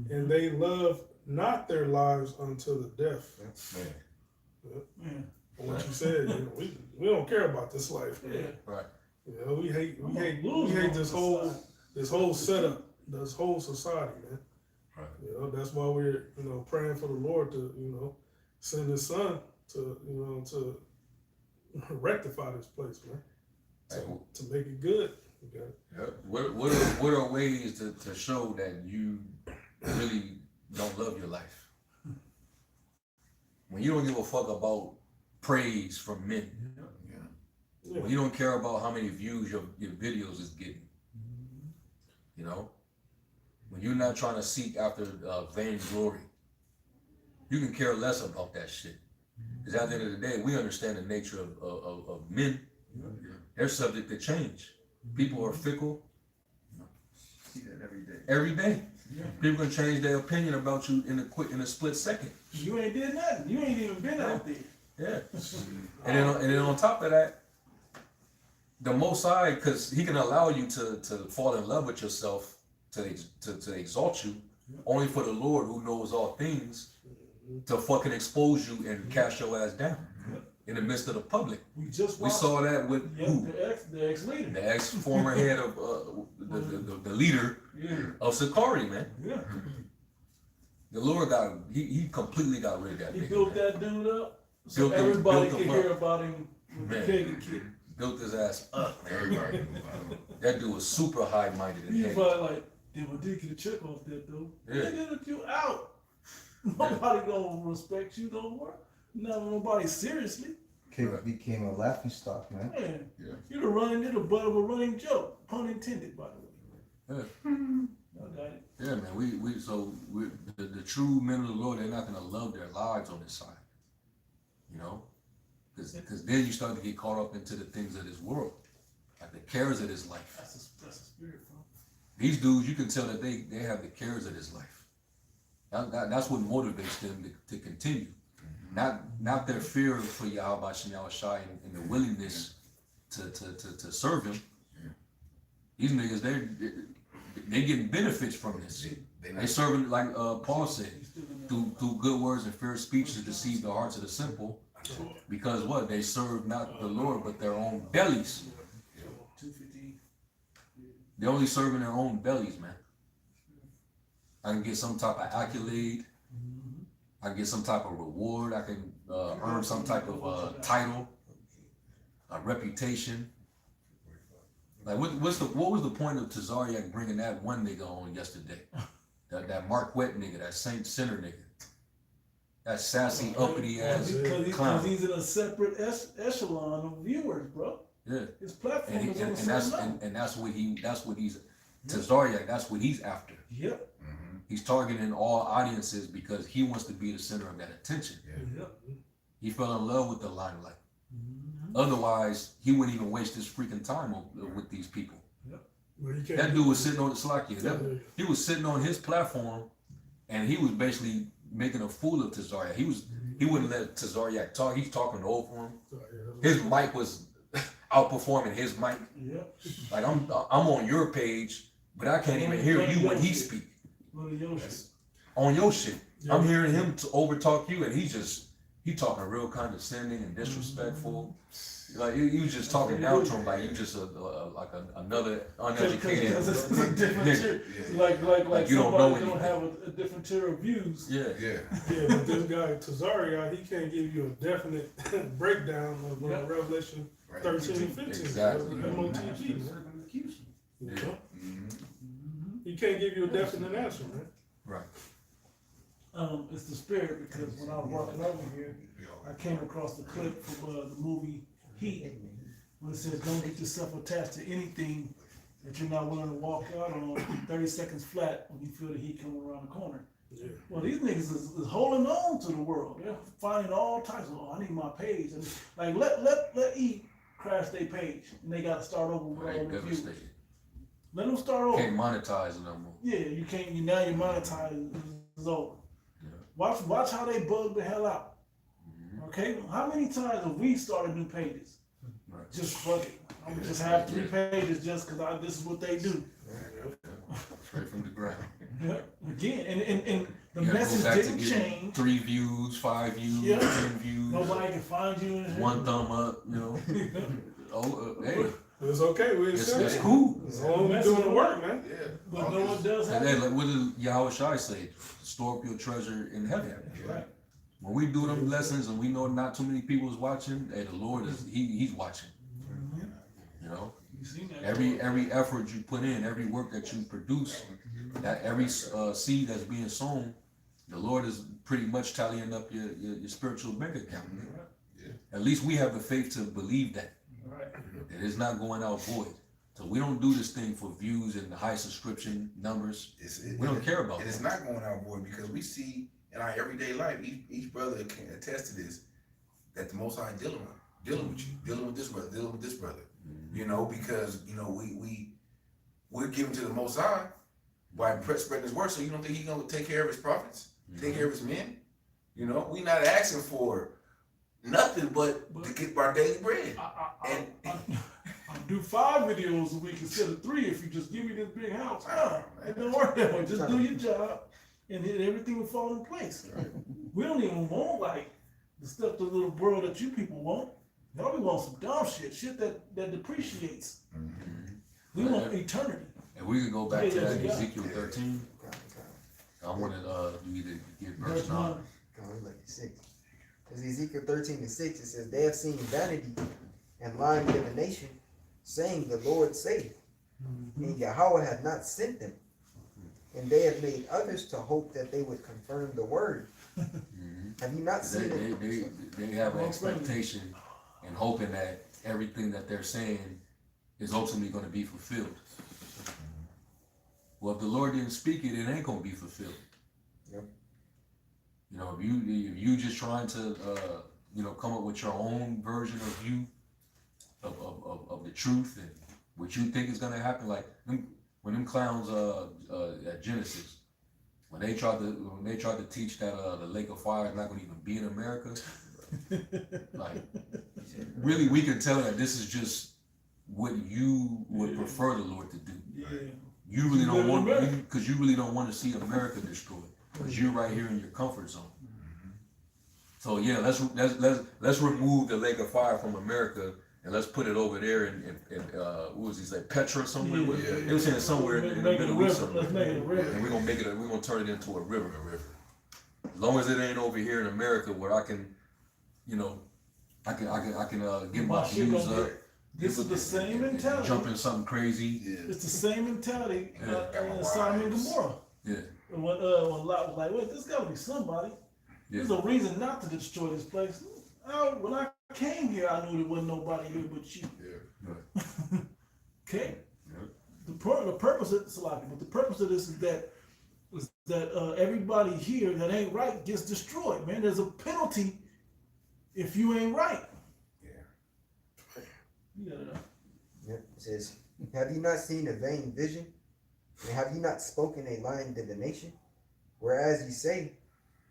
And they loved not their lives unto the death. Man. What you said, you know, we don't care about this life. Man. Yeah. Right. You know, we hate this whole setup, this whole society, man. Right. You know, that's why we're, you know, praying for the Lord to, you know, send his son to, you know, to rectify this place, man. To make it good. Okay. What are ways to show that you really don't love your life? When you don't give a fuck about praise from men. Yeah. When you don't care about how many views your videos is getting. You know? When you're not trying to seek after vainglory. You can care less about that shit. Because at the end of the day, we understand the nature of men. They're subject to change. People are fickle. See that every day. Every day. Yeah. People can change their opinion about you in a split second. You ain't did nothing. You ain't even been out there. Yeah. And then on top of that, the Most High, because He can allow you to fall in love with yourself, to exalt you, only for the Lord who knows all things to fucking expose you and cast your ass down in the midst of the public. We saw that with who? The ex-leader. The ex-former head of the leader of Sakari, man. Yeah. The Lord he completely got rid of that He nigga. built Man. that dude up so Built him- everybody built could him hear up. about him with the Man. pagan kid. Built his ass up, man. Everybody knew about him. That dude was super high-minded and You heavy. probably like, damn, I did get a check off that though. Yeah. Nigga, look you out. Nobody gonna respect you no more. Nobody seriously. Became a laughing stock, man. Man, Yeah. you're the butt of a running joke. Pun intended, by the way. Yeah. I got it. Yeah, man. The true men of the Lord, they're not gonna love their lives on this side. You know? Because then you start to get caught up into the things of this world. Like the cares of this life. That's a spirit, bro. These dudes, you can tell that they have the cares of this life. That's what motivates them to continue. Not their fear for Yahweh Shem Shai and the willingness to serve him. These niggas, they getting benefits from this. They serving, like Paul said, through good words and fair speech to deceive the hearts of the simple. Because what? They serve not the Lord, but their own bellies. 215. They're only serving their own bellies, man. I can get some type of accolade. I can get some type of reward. I can earn some type of title, a reputation. Like what was the point of Tazariak bringing that one nigga on yesterday? That Marquette nigga, that Saint Sinner nigga, that sassy uppity ass Because clown. he's in a separate echelon of viewers, bro. Yeah, His platform is on the and same level. that's what he's Tazariak. That's what he's after. Yep. He's targeting all audiences because he wants to be the center of that attention. Yep. He fell in love with the limelight. Otherwise, he wouldn't even waste his freaking time with these people. Well, you can't That dude was sitting on the Slakia. He was sitting on his platform, and he was basically making a fool of Tazariak. He wouldn't let Tazariak talk. He's talking over him. His mic was outperforming his mic. Yep. Like I'm on your page, but I can't even hear you when he speak Go to your shit. on your shit. I'm hearing him to overtalk you, and he's just he talking real condescending and disrespectful. Like he was just talking down to him like you just another uneducated Because it's a different nigga. tier. Yeah. Like you don't somebody know don't anything. have a different tier of views. Yeah. Yeah. Yeah, but this guy Tazaria, he can't give you a definite breakdown of Yeah. Revelation Right. 13 and 15. Exactly. MOTG, man. Circumlocution. You Yeah. know? Mm-hmm. He can't give you a definite answer, man. Right. It's the spirit, because when I was walking over here, I came across the clip from the movie Heat, when it says, "Don't get yourself attached to anything that you're not willing to walk out on 30 seconds flat when you feel the heat coming around the corner." Yeah. Well, these niggas is holding on to the world. They're finding all types of, I need my page. And like, let E crash their page, and they got to start over with all Right. the views. Devastated. Let them start over. Can't monetize it no more. Yeah, you can't. You now your monetize is over. Yeah. Watch how they bug the hell out. Mhm. Okay, how many times have we started new pages? Right. Just fuck it. I'm gonna just have 3 pages just because this is what they do. Straight from the ground. Yeah. Again, and the You gotta go message back to didn't getting change. 3 views, 5 views, Yeah. 10 views. Nobody can find you. In 1 thumb up. You know. Hey, It's okay, we it's accept it. cool. As long as we're doing the work, man. Yeah. But no one does And have then, it. like, what did Yahweh Shai say? Store up your treasure in heaven. Right. When we do them lessons and we know not too many people is watching, hey, the Lord is He's watching. You know, You seen that? every effort you put in, every work that you produce, that every seed that's being sown, the Lord is pretty much tallying up your spiritual bank account. Yeah. At least we have the faith to believe that Right. it is not going out void. So we don't do this thing for views and the high subscription numbers. We don't care about And it's that. not going out void because we see in our everyday life, each brother can attest to this, that the Most High dealing with you, dealing with this brother, dealing with this brother. You know, because you know we're giving to the Most High by spreading His word. So you don't think He's gonna take care of His prophets, take care of His men? You know, we not asking for nothing but to get our daily bread. I do 5 videos a week instead of 3 if you just give me this big house. It don't work that way. Just do your job and then everything will fall in place. We don't even want like the stuff, the little world that you people want. Y'all we want some dumb shit that depreciates. We want eternity. And we could go back to that Yeah. Ezekiel 13. I wanted you to get verse 9. Come on, look at 6. Because Ezekiel 13 and 6, it says, "They have seen vanity and lying divination, saying, the Lord saith, and Yahweh hath not sent them. And they have made others to hope that they would confirm the word. Have you not seen it?" They have an expectation and hoping that everything that they're saying is ultimately going to be fulfilled. Well, if the Lord didn't speak it, it ain't going to be fulfilled. Yep. You know, if you just trying to come up with your own version of you of the truth and what you think is going to happen, like when them clowns at Genesis, when they tried to teach that the lake of fire is not going to even be in America, like really we can tell that this is just what you would prefer the Lord to do. Yeah. You really don't want, America. because you really don't want to see America destroyed, because you're right here in your comfort zone. So yeah, let's remove the lake of fire from America and let's put it over there in what was he say, Petra somewhere? Yeah. It was saying somewhere in the Make it a Middle East river. Let's somewhere. make it a river. And we're gonna turn it into a river. As long as it ain't over here in America where I can, I can get my shit views gonna up. This is the same mentality. Jump in something crazy. It's the same mentality Yeah. in Sodom and Gomorrah. Yeah. When Lot was like, wait, there's gotta be somebody. Yeah. There's a reason not to destroy this place. When I came here, I knew there wasn't nobody here but you. Yeah. Okay? Yeah. The purpose of the purpose of this is that everybody here that ain't right gets destroyed, man. There's a penalty if you ain't right. Yeah. You gotta know. Yep. It says, "Have you not seen a vain vision? And have you not spoken a lying divination? Whereas ye say,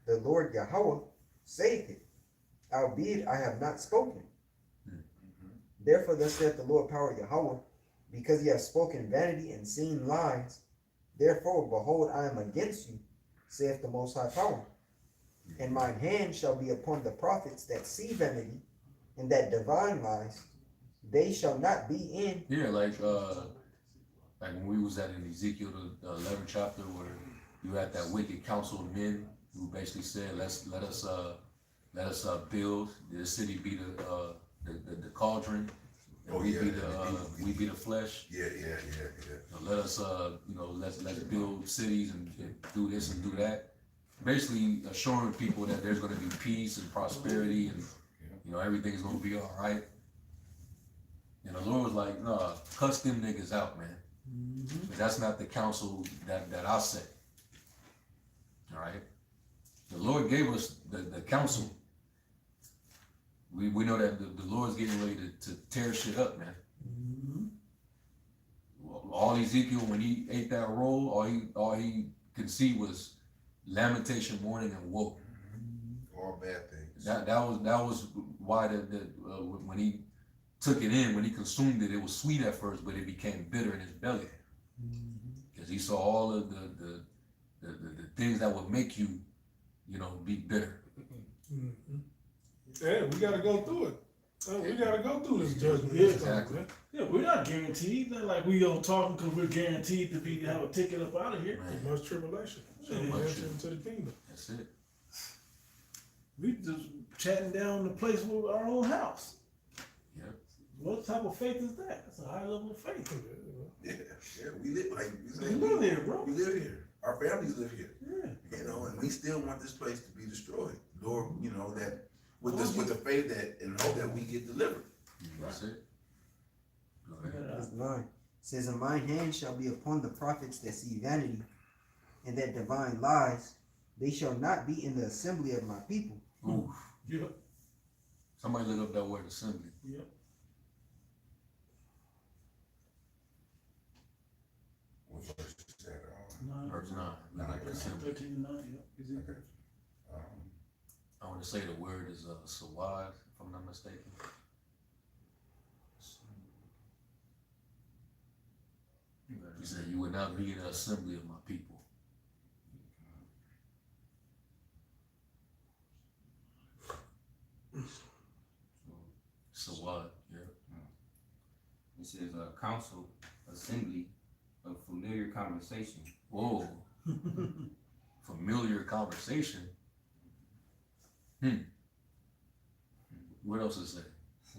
the Lord Yahweh saith it, albeit I have not spoken. Therefore thus saith the Lord power Yahweh, because ye have spoken vanity and seen lies, therefore behold I am against you, saith the Most High Power. And mine hand shall be upon the prophets that see vanity, and that divine lies. They shall not be in. Yeah, like when we was at in Ezekiel the 11th chapter, where you had that wicked council of men who basically said, let us build the city, be the cauldron, and Oh, we yeah, be we be the flesh. Yeah. Let us let's build cities and do this and do that. Basically assuring people that there's going to be peace and prosperity and everything's going to be all right. And the Lord was like, nah, cuss them niggas out, man. But that's not the counsel that I set. All right. The Lord gave us the counsel. We know that the Lord's getting ready to tear shit up, man. All Ezekiel, when he ate that roll, all he could see was lamentation, mourning, and woe. All bad things. That was why when he took it in, when he consumed it, it was sweet at first, but it became bitter in his belly because he saw all of the things that would make you, be bitter. Yeah, we gotta go through it. We gotta go through this judgment. Yeah, exactly. Man. Yeah, we're not guaranteed. Not like we don't talking because we're guaranteed to have a ticket up out of here. Man, Much tribulation. So we Much enter into the kingdom. that's it. We just chatting down the place with our own house. Yep. What type of faith is that? That's a high level of faith. Yeah, we live like We live here, bro. We live here. Our families live here. Yeah. And we still want this place to be destroyed. Lord, that with the faith that and hope that we get delivered. That's it. Go ahead. Verse 9 it says, and mine hand shall be upon the prophets that see vanity, and that divine lies. They shall not be in the assembly of my people. Ooh, Yeah. somebody look up that word assembly. Yep. What verse is that? Verse 9. Look like assembly. 13 and 9, yep. Is it? I want to say the word is sawad, if I'm not mistaken. He said, you would not be in the assembly of my people. Sawad, yeah. It says council, assembly, of familiar conversation. Whoa. Familiar conversation. What else is that?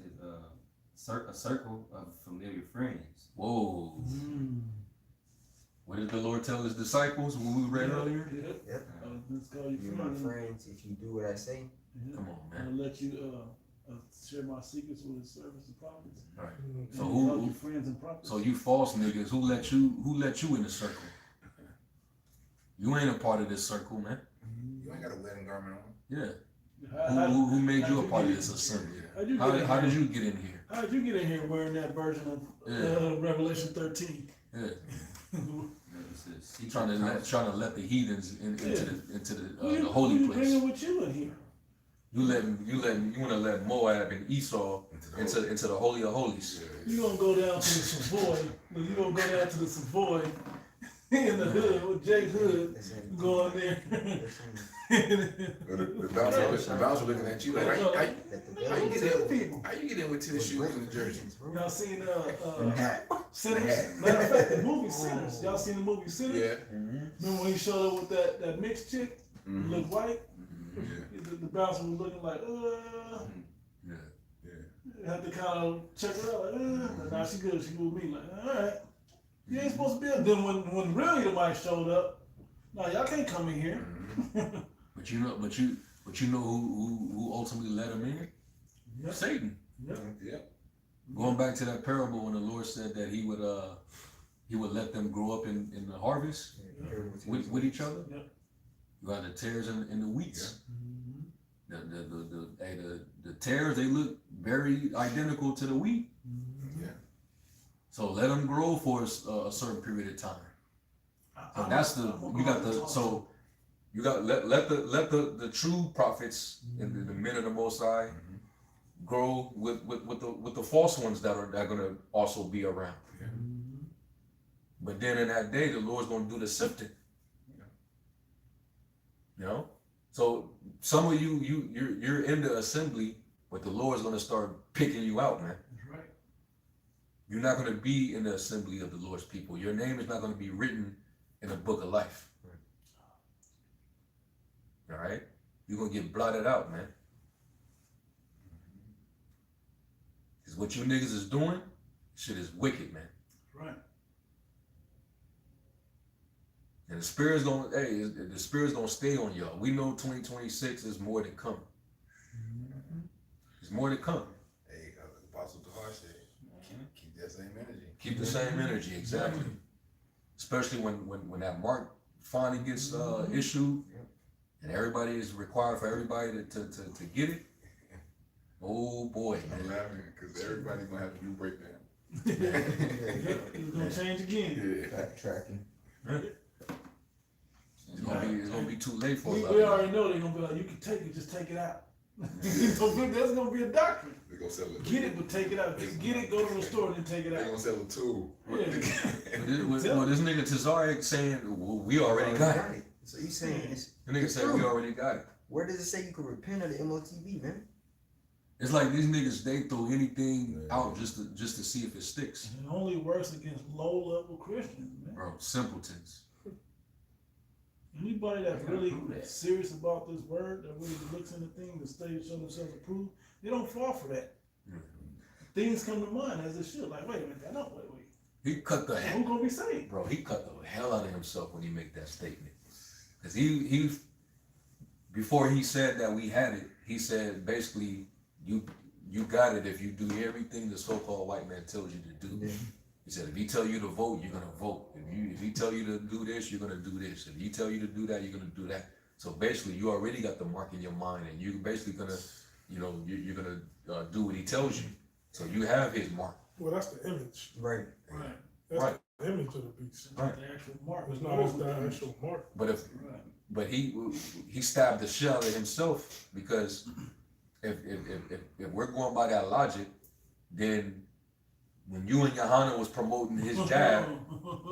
It says a circle of familiar friends. Whoa. What did the Lord tell his disciples when we read earlier? Yep. Yep. Let's call you You're my friends if you do what I say. Yeah. Come on, I'll man. let you share my secrets with his servants and prophets. All right. And So you who- love your friends and prophets. So you false niggas, who let you in the circle? You ain't a part of this circle, man. You ain't got a wedding garment on. Yeah. How- Who made how'd you a part of get this in- assembly? How'd you get in How here? did you get in here? How did you get in here wearing that version of Yeah. Revelation 13? Yeah. It says secret Trying council. to let the heathens into Who the holy you place. bringing with you in here? You want to let Moab and Esau into the holy of holies. You gonna go down to the Savoy? You gonna go down to the Savoy in the hood with Jay Hood? Listen, Go in there. listen, The bouncer looking at you like, how that the you devil get in? How you get in with tennis shoes and a jersey? Y'all seen hat. Sinners? Matter of fact, the movie Sinners. Y'all seen the movie Sinners? Yeah. Remember when he showed up with that mixed chick? Mhm. Looked white. Yeah. The bouncer was looking like, Yeah. had to kind of check her out, like, nah, she good, she with me, like, all right. You ain't supposed to be there. Then when really the mic showed up, nah, y'all can't come in here. But you know who ultimately led him in? Yep. Satan. Yep. Going back to that parable when the Lord said that he would let them grow up in the harvest with each other. Yep. You got the tares and the wheats. The tares, they look very identical to the wheat. Yeah. So let them grow for a certain period of time. So that's you got let the true prophets and the men of the Most High grow with the false ones that are gonna also be around. Yeah. But then in that day, the Lord's gonna do the sifting. You know, So some of you're in the assembly, but the Lord's gonna start picking you out, man. That's right. You're not gonna be in the assembly of the Lord's people. Your name is not gonna be written in the book of life. All right? You're gonna get blotted out, man. Because what you niggas is doing, shit is wicked, man. That's right. And the spirit's gonna stay on y'all. We know 2026 is more to come. There's more to come. Hey, Apostle Tahar said, keep that same energy. Keep the same energy, exactly. Especially when that mark finally gets issued, and everybody is required for everybody to get it. Oh boy, I'm man. laughing because everybody's gonna have a new breakdown. It's gonna change again. Yeah. Backtracking. It's gonna be too late for We us. already know they're gonna be like, you can take it, just take it out. That's gonna be a doctrine. They're gonna sell it. Get it, but take it out. Get it, go to the store, then take it They're out. gonna sell a tool. Yeah. Well, this nigga Tazariak saying, well, we already got it. So you saying it's The nigga said we already got it. where does it say you can repent of the MOTB, man? It's like these niggas, they throw anything out just to see if it sticks. And it only works against low-level Christians, man. Bro, simpletons. Anybody that's They really gotta prove that. serious about this word, that really looks into things and studies show themselves approved, they don't fall for that. Things come to mind as it should. Like, wait a minute, I know, wait. He cut the hell, Who's gonna be saved? bro. He cut the hell out of himself when he made that statement. Cause he before he said that we had it, he said basically you got it if you do everything the so-called white man tells you to do. Yeah. He said if he tell you to vote, you're gonna vote. If he tell you to do this, you're gonna do this. If he tell you to do that, you're gonna do that. So basically, you already got the mark in your mind, and you're basically gonna, you're gonna do what he tells you. So you have his mark. Well, that's the image. Right. Right. That's Right. the image of the beast. Right. The actual mark. It's not the actual mark. But he stabbed the shit out of himself because if we're going by that logic, then when you and Johanna was promoting his jab,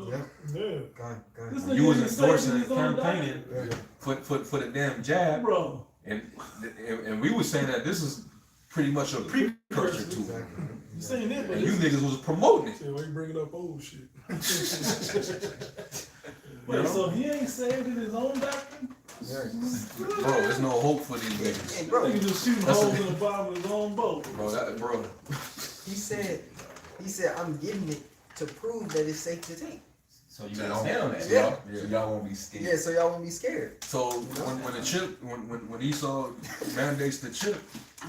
Yeah. Yeah. Gone. This when you was nigga endorsing saving and his own campaigning Yeah. for the damn jab, Bro. and we was saying that this is pretty much a precursor to it. Exactly. You saying that, but And you niggas was promoting it. See, why you bringing up old shit? wait, so he ain't saved in his own doctrine? Yeah. Bro, there's no hope for these niggas. Hey, Bro, bro, he just shooting That's holes a- in the bottom of his own boat. Bro, he said, I'm getting it to prove that it's safe to take. So you understand on that? Yeah. So y'all won't be scared. Yeah, so y'all won't be scared. so when the chip, when Esau mandates the chip,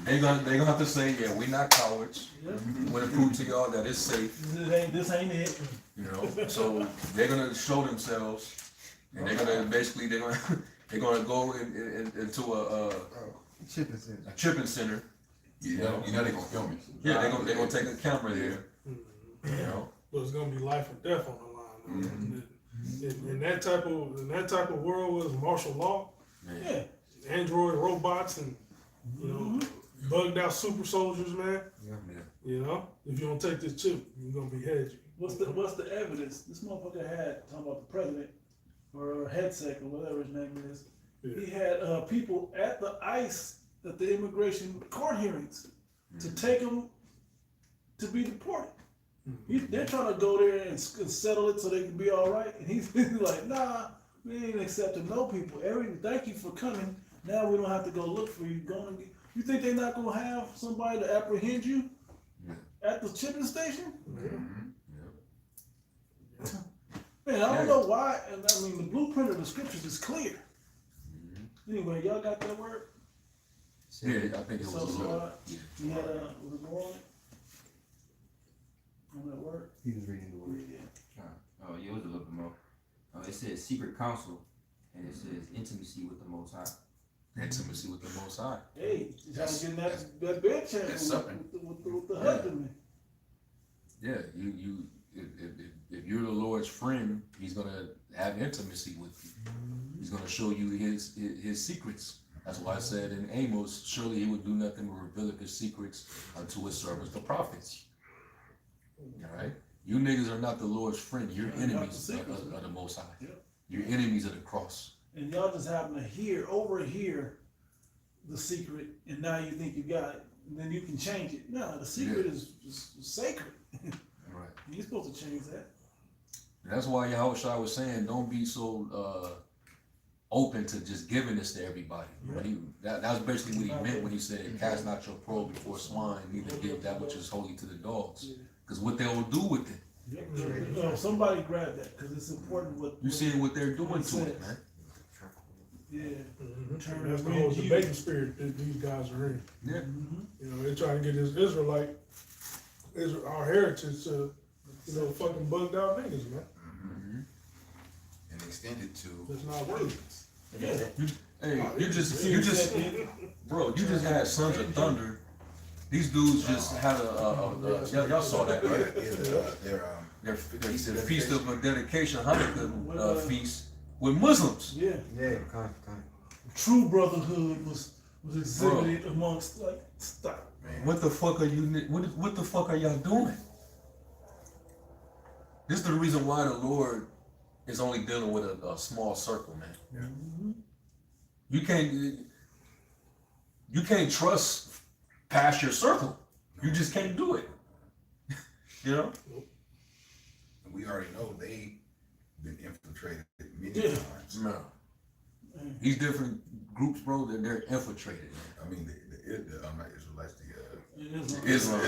they gonna have to say, yeah, we not cowards. Yeah. We're gonna prove to y'all that it's safe. This ain't it. You know, so they're gonna show themselves, and they're gonna go into a Chipping sense. chipping center. You know they gonna film it. Yeah, they're gonna take a camera there. You know, But it's gonna be life or death on the line. Man. In that type of world with martial law, man. Yeah. android robots and bugged out super soldiers, man. Yeah. You know, if you don't take this chip, you're gonna behead you. What's the evidence? This motherfucker had talking about the president or headset or whatever his name is. Yeah. He had people at the ICE at the immigration court hearings to take them to be deported. They're trying to go there and settle it so they can be all right, and he's like, nah, we ain't accepting no people. Thank you for coming. Now we don't have to go look for you. You think they're not gonna have somebody to apprehend you at the shipping station? Man, I don't know why. And I mean, the blueprint of the scriptures is clear. Anyway, y'all got that word? Yeah, I think it was a little. You had was it more on it? On that word? He was reading the word. Yeah. Oh, yeah, it was a little bit more. It says secret counsel, and it says intimacy with the Most High. Intimacy with the Most High. Hey, you trying to get That's- that bed chance that's something. with the husbandman. Yeah, if you're the Lord's friend, He's gonna have intimacy with you. He's gonna show you his secrets. That's why I said in Amos, surely He would do nothing but reveal His secrets unto His servants, the prophets. All right, you niggas are not the Lord's friend. You're Not the enemies secrets. of the Most High. Yep. You're enemies of the cross. and y'all just happen to overhear the secret, and now you think you got it, and then you can change it. No, the secret is sacred. Right. You're supposed to change that. And that's why Yahushua was saying, don't be so open to just giving this to everybody. That's basically what he meant when he said, cast not your pearl before swine, neither give that which is holy to the dogs. Because what they will do with it. Somebody grab that, because it's important what You seeing what they're doing to it, man. Yeah. And that's the whole debating spirit that these guys are in. Yeah. You know, they're trying to get this our heritage to, fucking bugged out niggas, man. And extended to. That's not worthy. Hey, you just, bro, you just had Sons of Thunder. These dudes just had y'all saw that, right? Their feast of dedication, Hanukkah feast with Muslims. Yeah. Yeah, kind. True brotherhood was exhibited amongst, like, stop. Man. What the fuck are you? What the fuck are y'all doing? This is the reason why the Lord is only dealing with a small circle, man. You can't trust past your circle. You just can't do it. You know? We already know they've been infiltrated many times. No. These different groups, bro, they're infiltrated. I mean, the Israelites, Islam.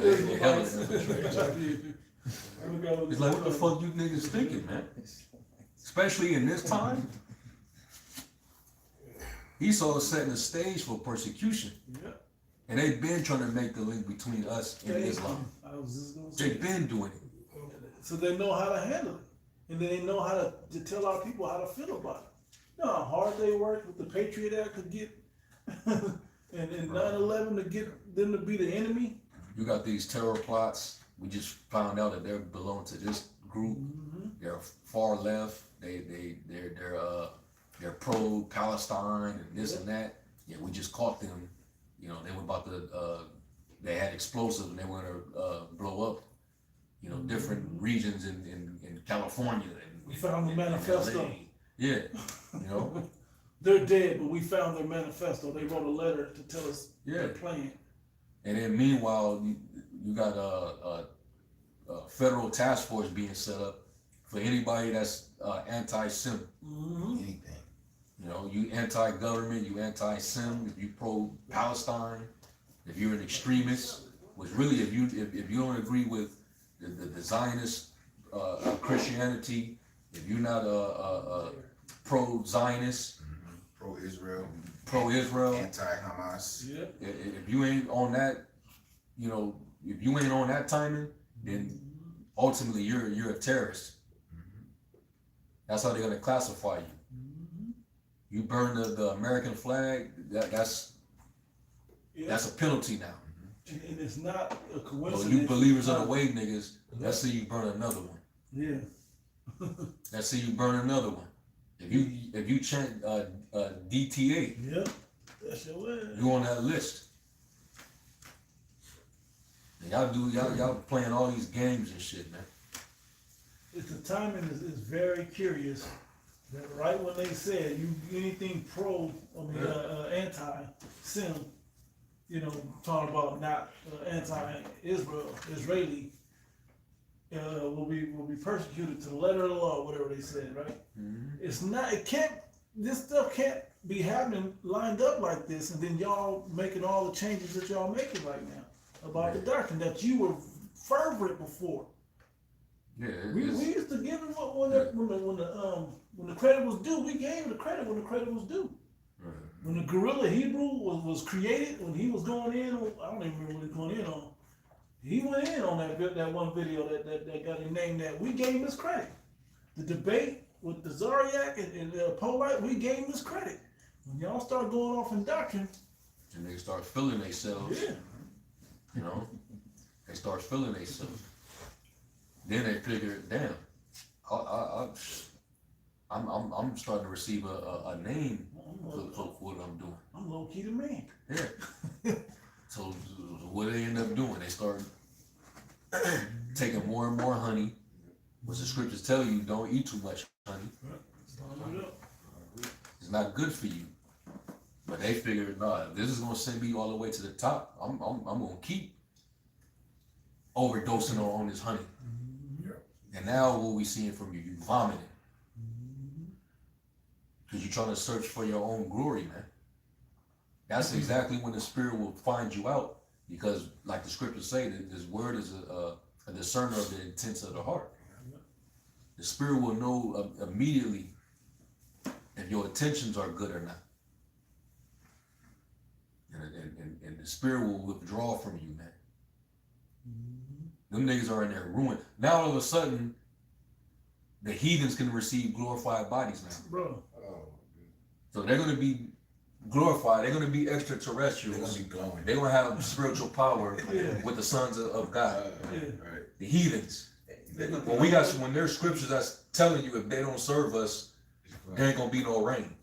They're hella infiltrated. It's like, what the fuck you niggas thinking, man? Especially in this time. Esau is setting the stage for persecution. Yeah. And they've been trying to make the link between us and Islam. I was just gonna say They've been doing it. so they know how to handle it, and then they know how to tell our people how to feel about it. You know how hard they worked with the Patriot Act to get, and 9/11 to get them to be the enemy. You got these terror plots. We just found out that they belong to this group. They're far left. They're pro Palestine and this and that. Yeah, we just caught them. You know, they were about to. They had explosives and they were gonna blow up. You know, different regions in California. We found the manifesto. LA. Yeah, you know. They're dead, but we found their manifesto. They wrote a letter to tell us their plan. And then meanwhile, you got a federal task force being set up for anybody that's anti-Sim. anything. You know, you anti-government, you anti-Sim, if you pro-Palestine, if you're an extremist, which really, if you don't agree with the Zionist Christianity, if you're not a pro-Zionist, pro-Israel, anti-Hamas. Yeah. if you ain't on that, you know, if you ain't on that timing, then ultimately you're a terrorist. That's how they're gonna classify you. You burn the American flag, that's a penalty now. And it's not a So coincidence. you believers of the way niggas, let's see you burn another one. Yeah. Let's see you burn another one. If you chant DTA, Yeah. That's your word. you on that list. And y'all playing all these games and shit, man. It's the timing is very curious. That right when they said anything anti-Sim, you know, talking about not Israeli, will be persecuted to the letter of the law, whatever they said, right? It's not. This stuff can't be happening lined up like this, and then y'all making all the changes that y'all making right now about the doctrine that you were fervent before. Yeah, We used to give him when the credit was due. We gave him the credit when the credit was due. When the Gorilla Hebrew was created, when he was going in, I don't even remember what he was going in on. He went in on that one video that got him named that. We gave him his credit. The debate with the Zariac and Polite, we gave him his credit. When y'all start going off in doctrine, and they start feeling themselves. yeah. You know, they start feeling themselves. Then they figure, damn, I'm starting to receive a name for what I'm doing. I'm low key the man. Yeah. So what do they end up doing? They start taking more and more honey, which the scriptures tell you don't eat too much honey. Start it up. not good for you. But they figured, nah, if this is gonna send me all the way to the top, I'm gonna keep overdosing on this honey. And now what we seeing from you? You vomiting. Because you're trying to search for your own glory, man. That's exactly when the spirit will find you out. Because like the scriptures say, that this word is a discerner of the intents of the heart. The spirit will know immediately if your intentions are good or not. And the spirit will withdraw from you, man. Them niggas are in there ruined. Now all of a sudden, the heathens can receive glorified bodies now. Bro. So they're gonna be glorified, they're gonna be They're extraterrestrials. gonna be glowing. They're gonna have spiritual power Yeah. with the sons of God. Yeah. Right. The heathens. When there's scriptures that's telling you if they don't serve us, there ain't gonna be no rain.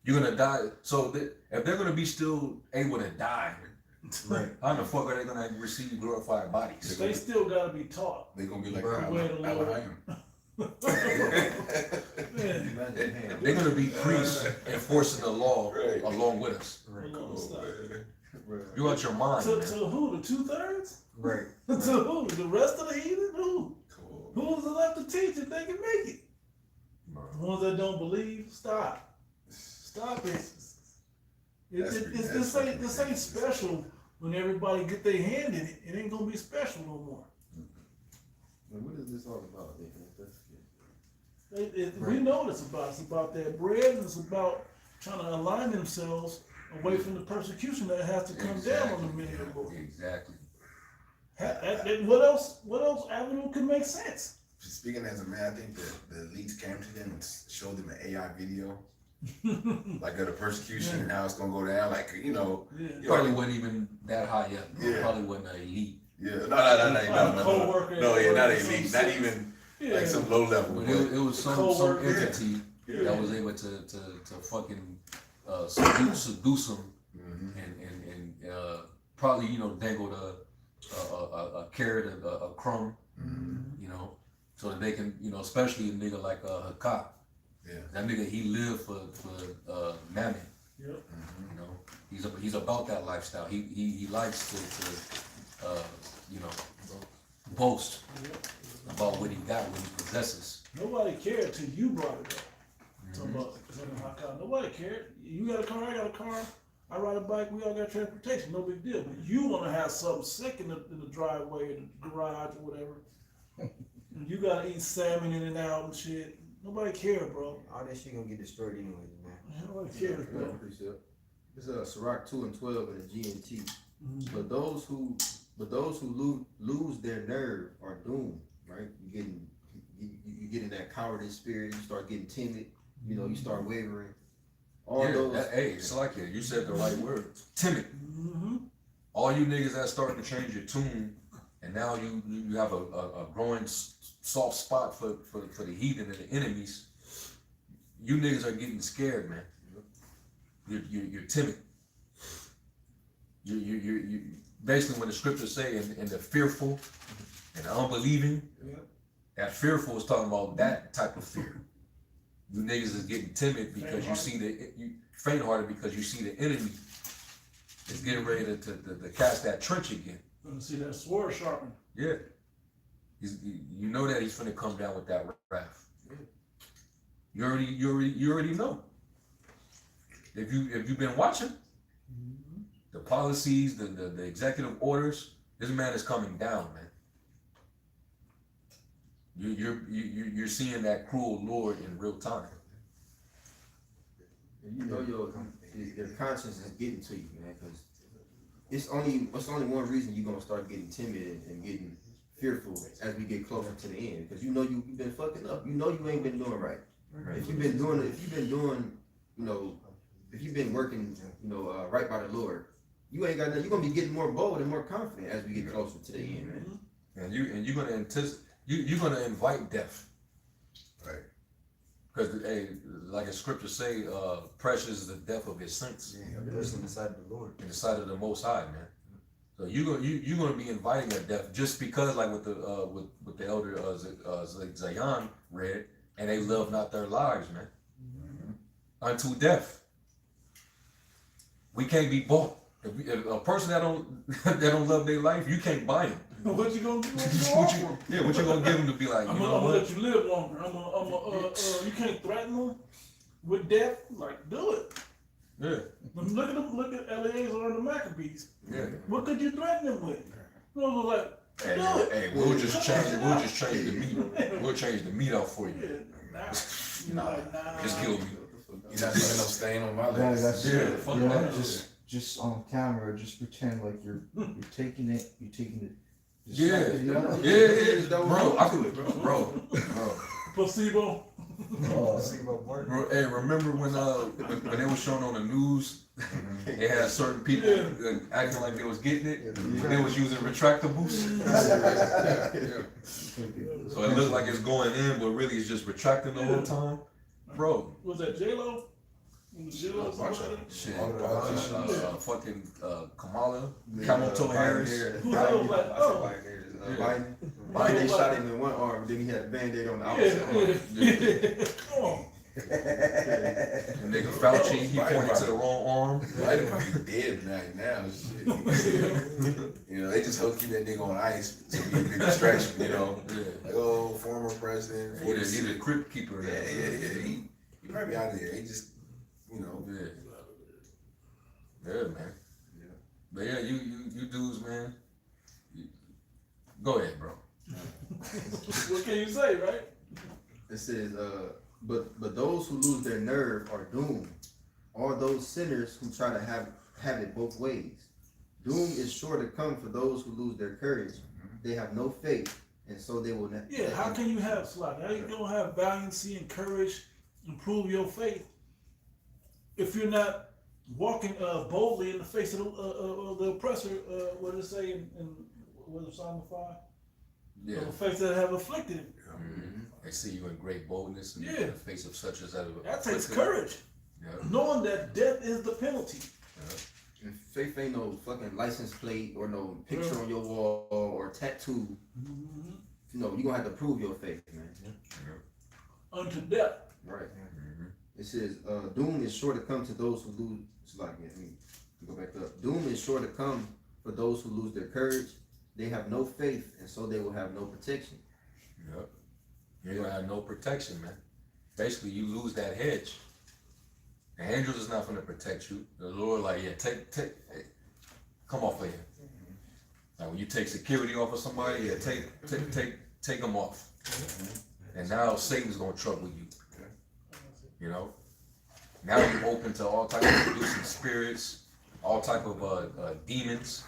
You're gonna die. So if they're gonna be still able to die, Right. how the fuck are they gonna receive glorified bodies? They still gotta be taught. They're gonna be like Bro. Alahayim. Man. They're gonna be priests enforcing the law Right. along with us. Hold on, stop. You out your mind, To man. who? The 2/3? Right. To who? The rest of the heathen? Who? Cool. Who's left to teach if they can make it? The ones that don't believe, stop. Stop it. This ain't special when everybody get their hand in it. It ain't gonna be special no more. What is this all about? We know what it's about. It's about that bread, and it's about trying to align themselves away from the persecution that has to come down on the men of the Lord. Exactly. And what else avenue could make sense? Speaking as a man, I think the elites came to them and showed them an AI video, like of the persecution and how it's gonna go down. Like Yeah. Probably wasn't even that high yet. Yeah. Probably wasn't an elite. yeah, no, Co-worker no, yeah, not or elite, some not sense. even Yeah. like some low level. But But it was some Co-worker. entity Yeah. that was able to fucking seduce them Mhm. and probably dangled a carrot, a crumb, so that they can especially a nigga like Hakah. Yeah. That nigga, he lived for mammon. Yep. He's about that lifestyle. He likes to boast about what he got, what he possesses. Nobody cared till you brought it up. Talking about how come nobody cared. You got a car, I got a car. I ride a bike. We all got transportation. No big deal. But you want to have something sick in the driveway, in the garage, or whatever. And you gotta eat salmon in and out and shit. Nobody care, bro. All that shit gonna get destroyed anyways, man. Nobody cares, bro. It's Sirach 2:12 in the GNT. But those who lose their nerve are doomed, right? You get in that cowardice spirit. You start getting timid. You start wavering. All those. It's like it. You said the right word. Timid. Mm-hmm. All you niggas that starting to change your tune, and now you have a growing soft spot for the heathen and the enemies. You niggas are getting scared, man. You're timid. You basically when the scriptures say and the fearful and the unbelieving, that fearful is talking about that type of fear. You niggas is getting timid because you see you faint-hearted because you see the enemy is getting ready to cast that trench again. Gonna see that sword sharpened. Yeah. You know that he's finna come down with that wrath. You already know. If you've been watching the policies, the executive orders, this man is coming down, man. You're seeing that cruel Lord in real time. And your conscience is getting to you, man, because it's only one reason you're gonna start getting timid and getting fearful as we get closer to the end, because you've been fucking up. You ain't been doing right. If you've been working, right by the Lord, you ain't got nothing. You're gonna be getting more bold and more confident as we get closer to the end, man. And you're gonna anticipate. You're gonna invite death. Right. Because like the scriptures say, precious is the death of his saints. Yeah, person in the sight of the Lord. In the sight of the Most High, man. So you're gonna be inviting a death just because, like with the elder Zion read, and they love not their lives, man. unto death. We can't be bought. If a person that don't that don't love their life, you can't buy him. What you gonna do? what you gonna give him to be like? I'm You know gonna what? let you live longer. You can't threaten them with death. Like, do it. Yeah, Look at them. Look at Eleazar and the Maccabees. yeah. What could you threaten them with? You know, like, Hey, do it. hey, We'll just change it. We'll just change the meat. We'll change the meat out for you. Yeah, nah. Just kill me. You're not leaving no stain on my Yeah, legs. that's Yeah, it. fuck You know, that. just on camera, just pretend like you're taking it. Just Yeah, like, you know? yeah, bro. I could, bro. Placebo. Bro, hey, remember when they was showing on the news, they had certain people acting like they was getting it, they was using retractables. So it looked like it's going in, but really it's just retracting the whole time. Bro, Was that J-Lo? J-Lo somebody? shit, fucking Kamala, Camel Toe Harris. Who else like, oh. Biden. Biden Biden, they like- shot him in one arm, then he had a band-aid on the Yeah, opposite arm. yeah. Come on. And nigga Fauci, he pointed to the wrong arm. Biden might be dead right now. Shit. You know, they just hope keep that nigga on ice so he can be a distraction. You know, Yeah. like former president. He the crypt keeper. Yeah. He probably out of there. He just, you know. Yeah. Yeah, man. Yeah. But yeah, you dudes, man. Go ahead, bro. What can you say, right? It says, but those who lose their nerve are doomed. All those sinners who try to have it both ways. Doom is sure to come for those who lose their courage. They have no faith, and so they will not. Yeah, how can you have slack? How you gonna have valiancy and courage and prove your faith if you're not walking boldly in the face of the oppressor? What did it say in what is Psalm 5? Yeah. The face that have afflicted him. They see you in great boldness in Yeah. the face of such as that. That takes courage, Yeah. knowing that death is the penalty. And faith ain't no fucking license plate or no picture on your wall or tattoo. Mm-hmm. You know, you're gonna have to prove your faith, man. Unto death. Right. It says, doom is sure to come to those who lose. It's like, let me go back up. Doom is sure to come for those who lose their courage. They have no faith, and so they will have no protection. Yep. You're gonna have no protection, man. Basically, you lose that hedge. The angels is not gonna protect you. The Lord, like, yeah, hey, come off of here. Like when you take security off of somebody, yeah, take them off. And now Satan's gonna trouble you. You know. Now you're open to all type of producing spirits, all type of demons.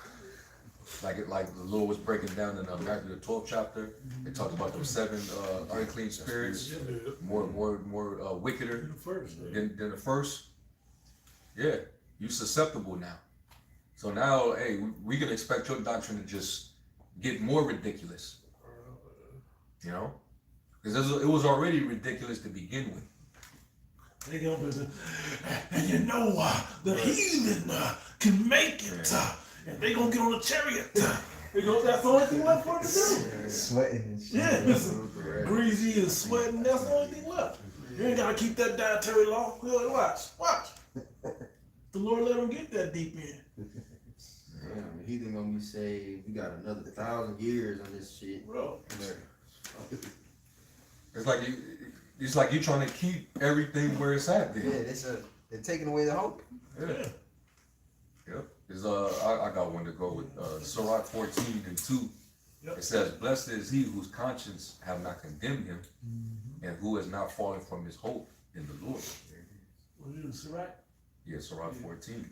Like the Lord was breaking down in Matthew the 12th chapter. It talked about those 7 unclean spirits, more wickeder than the first. Yeah, you susceptible now. So now, hey, we can expect your doctrine to just get more ridiculous. You know, because it was already ridiculous to begin with. They go, and you know the heathen can make it, and they gonna get on a chariot. That's the only thing left for it to do. Sweating and shit. Yeah, greasy and sweating. That's the only thing left. You ain't gotta keep that dietary law. Watch. The Lord let them get that deep in. Damn, he think gonna be saved. We got another 1,000 years on this shit. Bro. It's like you trying to keep everything where it's at Yeah, there. they're taking away the hope. Yeah. Yep. I got one to go with Sirach 14:2. Yep. It says, "Blessed is he whose conscience have not condemned him, and who has not fallen from his hope in the Lord." What is this, right? Yeah, Sirach 14.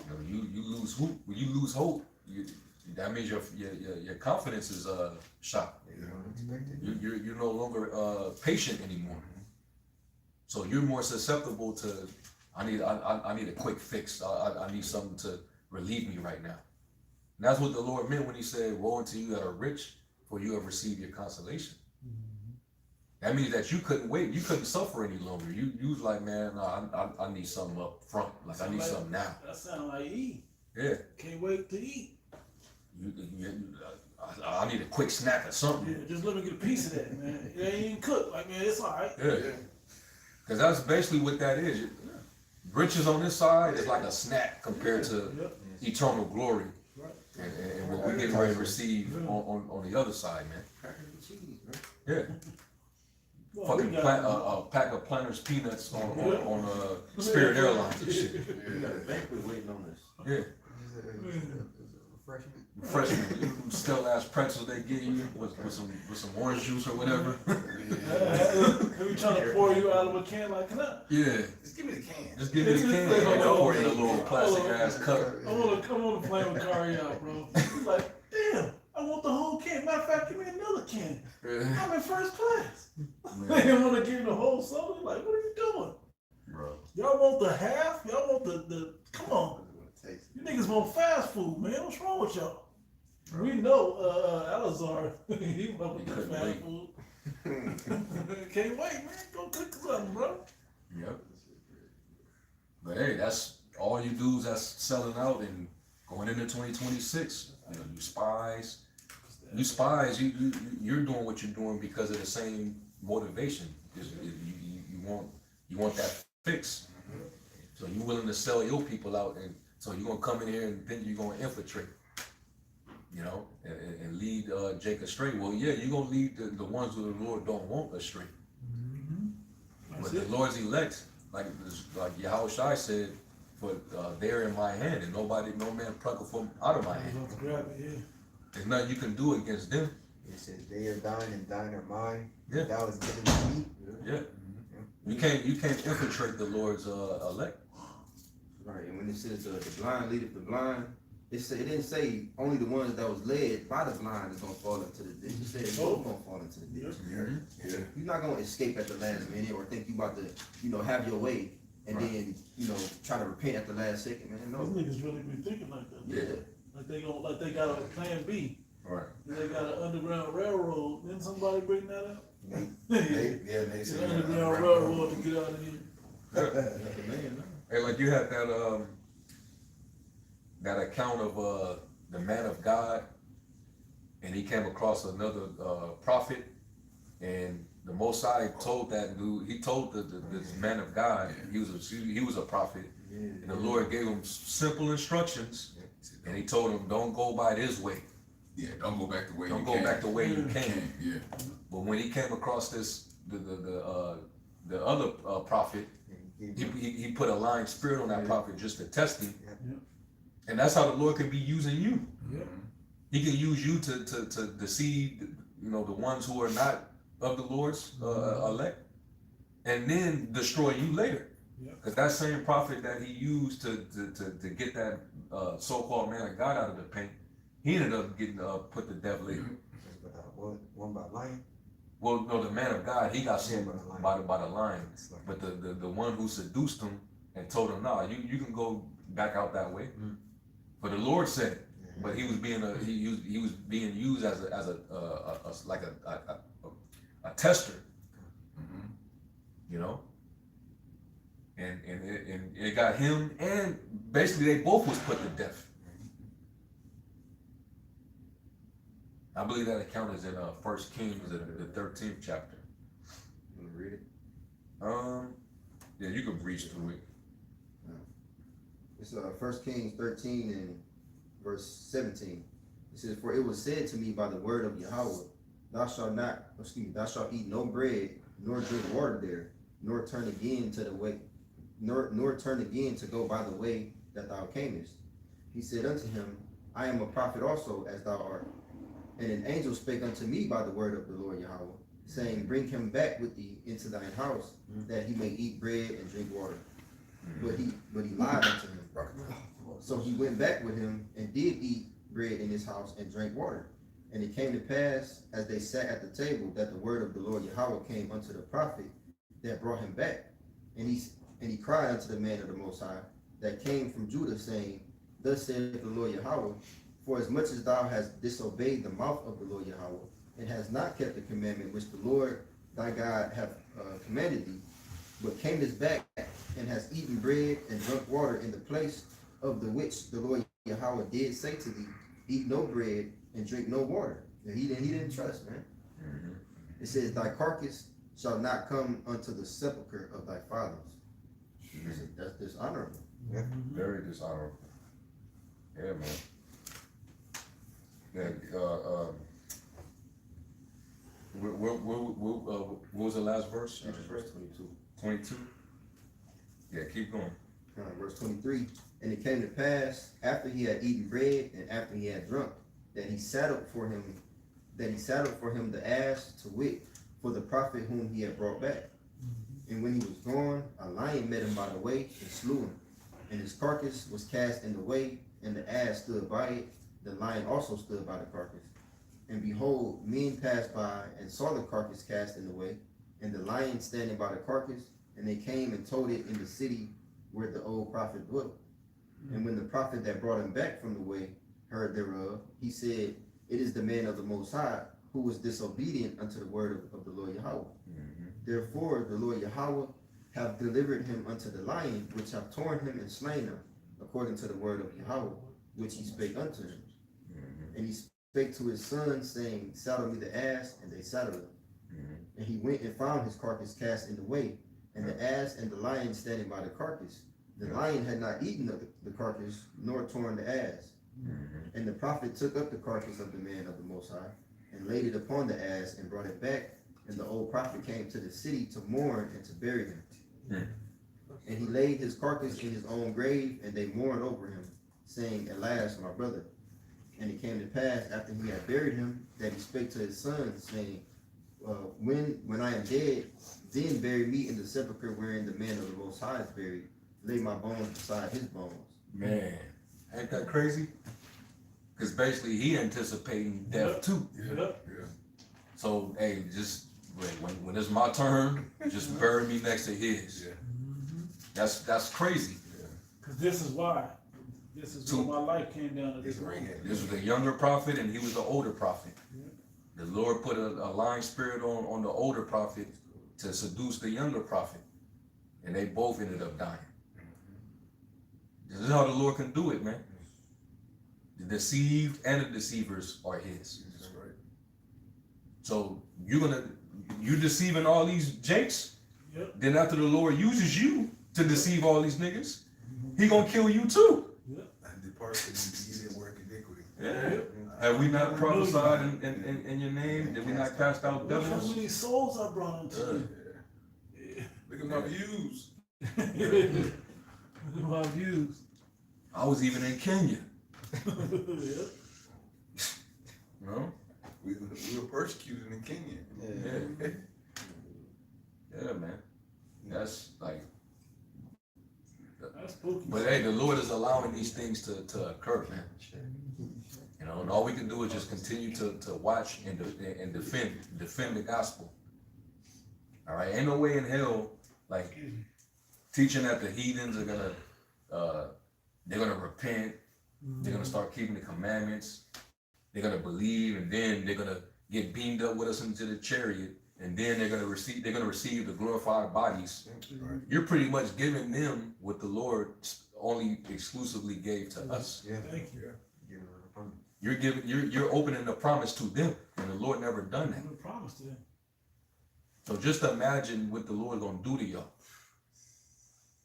You know, you lose hope. When you lose hope, that means your confidence is shot. You're no longer patient anymore. So you're more susceptible to. I need a quick fix. I need something to relieve me right now. And that's what the Lord meant when He said, "Woe unto you that are rich, for you have received your consolation." That means that you couldn't wait. You couldn't suffer any longer. You was like, man, I need something up front. Like I need something now. That sound like eat. Yeah. Can't wait to eat. I need a quick snack or something. Yeah, just let me get a piece of that, man. It ain't even cooked. Like, man, it's all right. Yeah. Cause that's basically what that is. Riches on this side is like a snack compared to Yep. eternal glory. Right. And what we're getting ready to receive on the other side, man. Crackers and cheese, man. Yeah. Well, we Fucking got- a pack of Planters peanuts on Yeah. Spirit Airlines and shit. We got a banquet waiting on us. Yeah. Refreshment. Refreshment, still ass pretzels they give you with some orange juice or whatever. We trying to pour you out of a can like that. Yeah. Just give me the can. Just give me the can and they'll pour you in a little plastic ass cup. I wanna play with Kari out, bro. He's like, damn, I want the whole can. Matter of fact, give me another can. Yeah. I'm in first class. They didn't want to give you the whole soda. Like, what are you doing? Bro. Y'all want the half? Y'all want the come on. You niggas want fast food, man. What's wrong with y'all? We know Alazar, he want with the couldn't fast wait. food. Can't wait, man. Go cook something, bro. Yep. But hey, that's all you dudes that's selling out and going into 2026. You know, you're doing what you're doing because of the same motivation. You want that fix. So you're willing to sell your people out, and so you're gonna come in here and think you're gonna infiltrate, you know, and lead Jake astray. Well, yeah, you're gonna lead the ones who the Lord don't want astray. But the Lord's elect, like Yahweh Shai said, for they're in my hand, and no man plucketh them out of my hand. Grab it, yeah. There's nothing you can do against them. It says they are thine and thine are mine. Yeah. That was given to me. Yeah. You can't infiltrate the Lord's elect. Right, and when it says the blind leadeth the blind, it didn't say only the ones that was led by the blind is gonna fall into the ditch. It said they're both gonna fall into the ditch. Yeah. You're not gonna escape at the last minute or think you about to, have your way and then, try to repent at the last second, man. These No. niggas really be thinking like that. Yeah. Like they got a plan B. Right. They got an underground railroad. Didn't somebody bring that up? They It's said, an underground railroad to get out of here. Man, no. Hey, like you had that account of the man of God, and he came across another prophet, and the Most High told that dude. He told this man of God he was a prophet, and the Lord gave him simple instructions, and he told him, don't go by this way. Yeah, don't go back the way Don't you go came. back the way you came. Yeah. But when he came across the other prophet, he put a lying spirit on that prophet just to test him. Yeah. And that's how the Lord can be using you. Yeah. He can use you to deceive, the ones who are not of the Lord's elect, and then destroy you later. Yeah. Because that same prophet that he used to get that so-called man of God out of the paint, he ended up getting put to death later. One by lion. Well, no, the man of God, he got slain by the lion. But the one who seduced him and told him, nah, you can go back out that way. But the Lord said it. But he was being he was being used as a tester, and it got him, and basically they both was put to death. I believe that account is in 1 Kings, the 13th chapter. You wanna read it? Yeah, you can breeze through it. It's 1 Kings 13 and verse 17. It says, "For it was said to me by the word of Yahweh, thou shalt eat no bread, nor drink water there, nor turn again to the way, nor turn again to go by the way that thou camest. He said unto him, I am a prophet also, as thou art. And an angel spake unto me by the word of the Lord Yahweh, saying, Bring him back with thee into thine house, that he may eat bread and drink water. But he lied unto him. So he went back with him and did eat bread in his house and drank water. And it came to pass, as they sat at the table, that the word of the Lord Yahweh came unto the prophet that brought him back. And he cried unto the man of the Most High that came from Judah, saying, Thus saith the Lord Yahweh, for as much as thou hast disobeyed the mouth of the Lord Yahweh, and hast not kept the commandment which the Lord thy God hath commanded thee, but camest back and hast eaten bread and drunk water in the place of the which the Lord Yahweh did say to thee, Eat no bread and drink no water. And he didn't trust, man. It says, Thy carcass shall not come unto the sepulchre of thy fathers. That's dishonorable. Very dishonorable. Yeah, man. Yeah, what was the last verse? Verse 22. 22? Yeah, keep going. Verse 23. And it came to pass, after he had eaten bread and after he had drunk, that he saddled for him the ass, to wit, for the prophet whom he had brought back. And when he was gone, a lion met him by the way and slew him. And his carcass was cast in the way, and the ass stood by it. The lion also stood by the carcass. And behold, men passed by and saw the carcass cast in the way, and the lion standing by the carcass. And they came and told it in the city where the old prophet dwelt. And when the prophet that brought him back from the way heard thereof, he said, it is the man of the Most High, who was disobedient unto the word of the Lord Yahweh. Therefore the Lord Yahweh have delivered him unto the lion, which have torn him and slain him, according to the word of Yahweh, which he spake unto him. And he spake to his son, saying, saddle me the ass, and they saddled him. And he went and found his carcass cast in the way, and the ass and the lion standing by the carcass. The lion had not eaten of the carcass, nor torn the ass. And the prophet took up the carcass of the man of the Most High, and laid it upon the ass, and brought it back. And the old prophet came to the city to mourn and to bury him. And he laid his carcass in his own grave, and they mourned over him, saying, alas, my brother. And it came to pass, after he had buried him, that he spake to his son, saying, when I am dead, then bury me in the sepulchre wherein the man of the Most High is buried. Lay my bones beside his bones. Man, ain't that crazy? Because basically he anticipating death too. Yep. So, hey, just when it's my turn, just bury me next to his. That's crazy. Cause this is why. This is why my life came down to this. This was the younger prophet and he was the older prophet. The Lord put a lying spirit on the older prophet to seduce the younger prophet. And they both ended up dying. This is how the Lord can do it, man. The deceived and the deceivers are his. That's right. So you deceiving all these jakes, Yep. then after the Lord uses you to deceive all these niggas, he gonna kill you too. And depart from me, ye that work iniquity. Yeah. Have we not prophesied in your name? Did we not cast out Look how devils? many souls I brought into you. Look at my views. Look at my views. I was even in Kenya. Yep. You know? We were persecuted in Kenya. Yeah. Yeah, man. That's like. That's spooky. But hey, the Lord is allowing these things to occur, man. You know, and all we can do is just continue to watch and defend the gospel. All right, ain't no way in hell like teaching that the heathens are gonna repent, they're gonna start keeping the commandments, they're gonna believe, and then they're gonna get beamed up with us into the chariot, and then they're gonna receive the glorified bodies. Right. You're pretty much giving them what the Lord only exclusively gave to us. Yeah. Thank you. You're opening the promise to them, and the Lord never done that. I'm gonna promise to them. So just imagine what the Lord gonna do to y'all,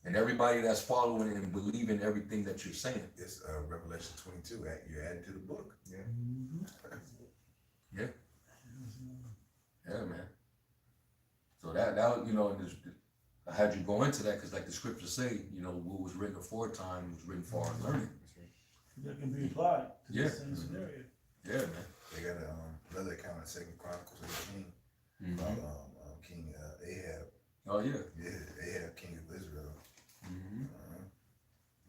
and everybody that's following and believing everything that you're saying. It's Revelation 22. You're adding to the book. Yeah, man. So that you know, I had you go into that because, like the scriptures say, you know, what was written aforetime was written for our learning. That can be applied to Yeah. the same scenario. Yeah, man. They got another account in 2 Chronicles 18 about King Ahab. Oh yeah. Yeah, Ahab, king of Israel.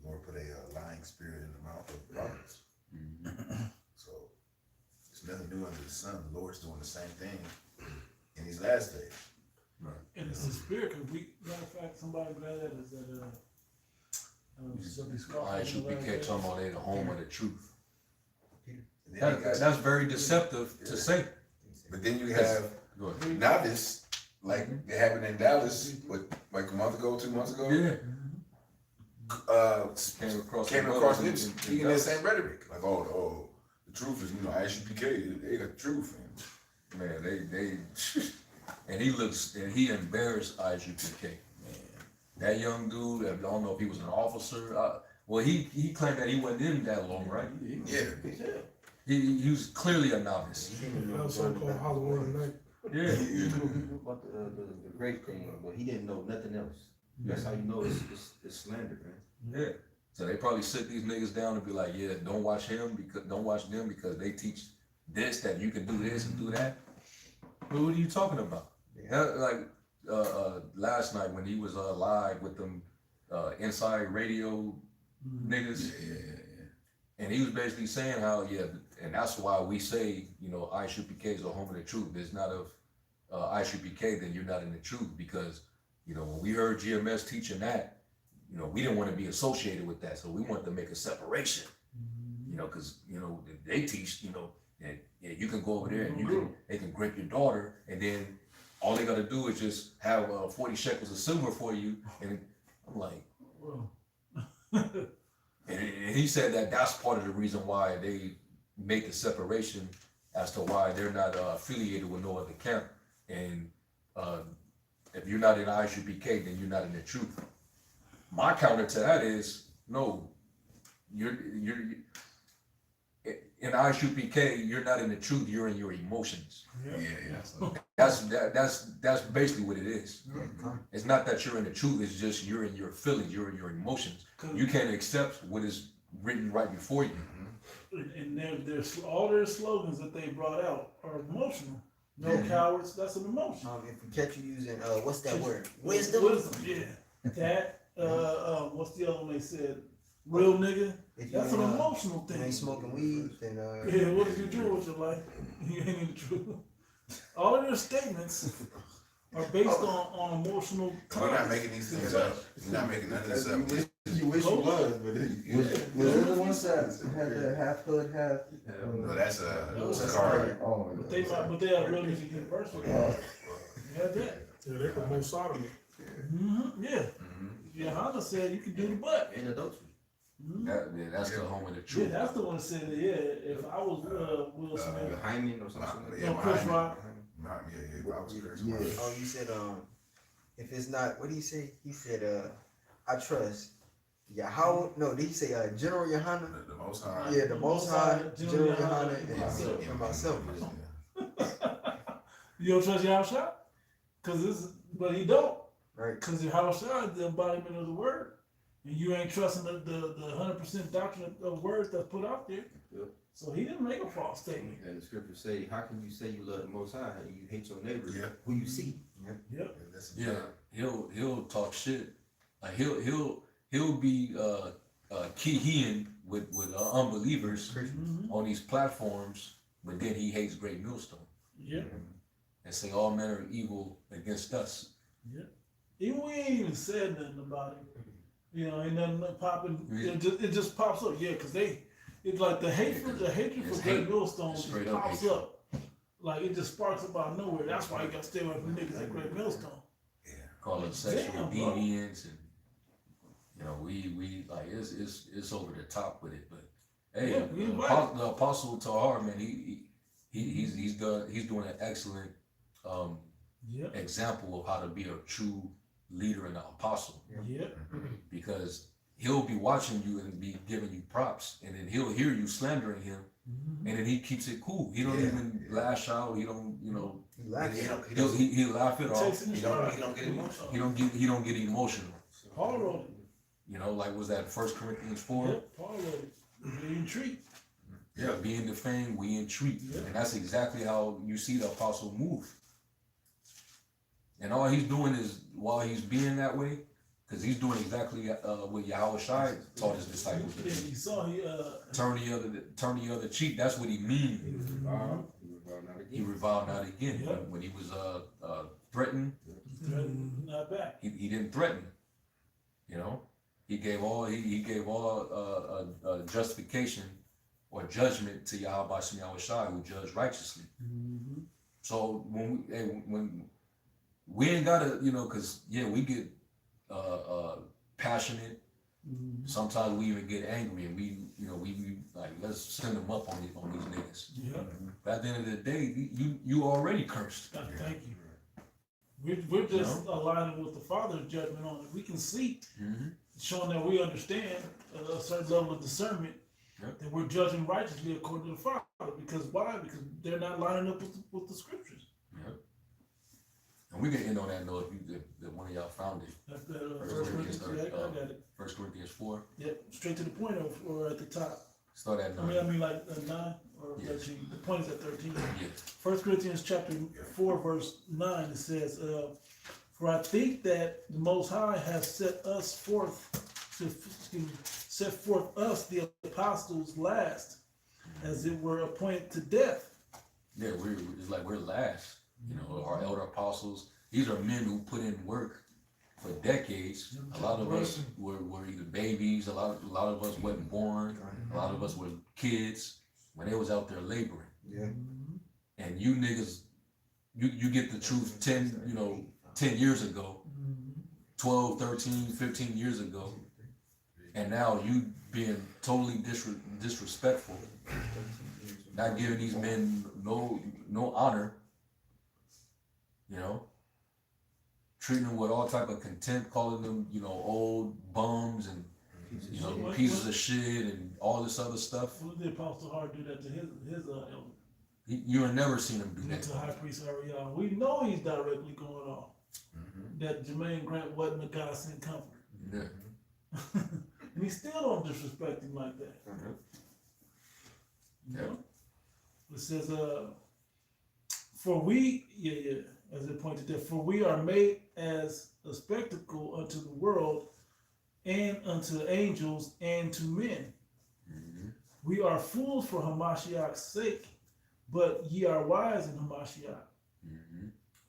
Lord put a lying spirit in the mouth of the prophets. So it's nothing new under the sun. The Lord's doing the same thing in these last days. And it's a spirit, because matter of fact, somebody grabbed that is that, I should be talking about they the home of the truth. And then you got- That's very deceptive to say. but then you have Go ahead. novice, like it happened in Dallas, like a month ago, 2 months ago. Yeah. Came across the them speaking that same rhetoric. Like, the truth is, ISUPK, they got the truth. Man, they and he embarrassed ISUPK. Man, that young dude, I don't know if he was an officer. Well, he claimed that he wasn't in that long, right? Yeah. He was clearly a novice. That was so-called Halloween night. Yeah. He knew about the great thing, but he didn't know nothing else. That's how you know it's slander, man. Yeah. So they probably sit these niggas down and be like, yeah, don't watch them because they teach this, that you can do this and do that. But what are you talking about? Like last night when he was live with them inside radio niggas, and he was basically saying how and that's why we say, you know, ISUPK is a home of the truth. If it's not of ISUPK, then you're not in the truth, because you know when we heard GMS teaching that, you know, we didn't want to be associated with that, so we wanted to make a separation. You know, because you know they teach, you know, that you can go over there and they can grape your daughter, and then all they gotta do is just have 40 shekels of silver for you, and I'm like, and he said that that's part of the reason why they make the separation as to why they're not affiliated with no other camp, and if you're not in ISUPK, then you're not in the truth. My counter to that is no, you're in ISUPK, you're not in the truth, you're in your emotions. That's basically what it is. It's not that you're in the truth, it's just you're in your feelings, you're in your emotions. You can't accept what is written right before you. And all their slogans that they brought out are emotional. No cowards, that's an emotion. If we catch you using what's that word? Wisdom. Yeah. That what's the other one they said? Real nigga. If That's you an emotional you thing. ain't smoking weed, then Yeah, what did you do with your life? You ain't in the truth. All of their statements are based on emotional We're not times. making these things up. We're not making none of this up. You wish you was, but Was it the ones that had the half hood, half? No, that's That's a card. Oh, But they are real music university. You had that. Yeah, they promote sodomy. Yeah. Johanna said you can do the butt. And adultery. That's the home of the Yeah, truth. that's the one that said that, yeah, if I was Will Smith, Hyman or something like no, Chris Rock. I was Chris Yeah. Rock. oh, you said if it's not, what did he say? He said I trust Yahweh. No, did he say General Yohana? The Most High. Yeah, the Most High, General Yohana, Yohana, and myself. You don't trust Yahushua? But he don't. Right. Because Yahushua is the embodiment of the word. And you ain't trusting the 100% doctrine of words that's put out there. Yep. So he didn't make a false statement. And the scriptures say, how can you say you love the Most High and you hate your neighbor who you see? Yep. Yeah, he'll talk shit. Like he'll be keying with unbelievers on these platforms, but then he hates Great Millstone Yep. and say all men are evil against us. Yep. Even we ain't even said nothing about it. You know, ain't nothing popping. It just pops up. Yeah, because it's like the hatred It's for Great hate. Millstone It's just straight up pops hatred. up. Like it just sparks up out of nowhere. That's why you got to stay away from niggas at Great Millstone. Call it sexual Damn, bro. deviance, and you know we like it's over the top with it. But hey, Yeah, the Apostle Tahar, man, he's doing an excellent Yep. example of how to be a true leader and an apostle, Yep. because he'll be watching you and be giving you props, and then he'll hear you slandering him, and then he keeps it cool. He don't even lash out. He don't, you know, He laughed. he laugh it off. Takes it in He stride. don't get emotional. He don't get emotional. Paul wrote it. You know, like was that 1 Corinthians 4? Yep. Paul wrote it. Be intrigued. Yeah, be in the fame, we entreat. Yeah. And that's exactly how you see the apostle move. And all he's doing is, while he's being that way, because he's doing exactly what Yahweh Shai taught his disciples to Yeah, do. you saw Turn the other cheek. That's what he means. He reviled not again. Yeah. When he was threatened, not back. he didn't threaten. You know, he gave all justification or judgment to Yahweh Shem Yahweh Shai, who judged righteously. So when we ain't gotta, you know, cause we get passionate. Sometimes we even get angry, and we like, let's send them up on these niggas. Yeah. But at the end of the day, you already cursed. Thank you. We're just aligning with the Father's judgment on it. We can see, Mm-hmm. showing that we understand a certain level of discernment, Yep. that we're judging righteously according to the Father. Because why? Because they're not lining up with the scriptures. Yep. And we can end on that note if one of y'all found it. That's First Corinthians, Corinthians, yeah, I got it. 1 Corinthians 4. Yep, straight to the point or at the top. Start at 9. I mean like 9 or Yeah. 13. The point is at 13. Yeah. 1 Corinthians chapter 4, verse 9, it says, for I think that the Most High has set forth us, the apostles, last, as it were appointed to death. Yeah, it's like we're last. You know, our elder apostles, these are men who put in work for decades. A lot of us were either babies, a lot of us wasn't born, a lot of us were kids when they was out there laboring. Yeah. And you niggas, you get the truth 10 years ago, 12, 13, 15 years ago, and now you being totally disrespectful, not giving these men no honor, you know, treating them with all type of contempt, calling them, old bums and, pieces of shit and all this other stuff. What did the Apostle Hart do that to his elder? You ain't never seen him do To that. High Priest Ariel. We know he's directly going off. That Jermaine Grant wasn't a God sent comforter. Yeah. And he still don't disrespect him like that. You know? It says, for we, as it pointed there, for we are made as a spectacle unto the world and unto angels and to men. We are fools for Hamashiach's sake, but ye are wise in Hamashiach.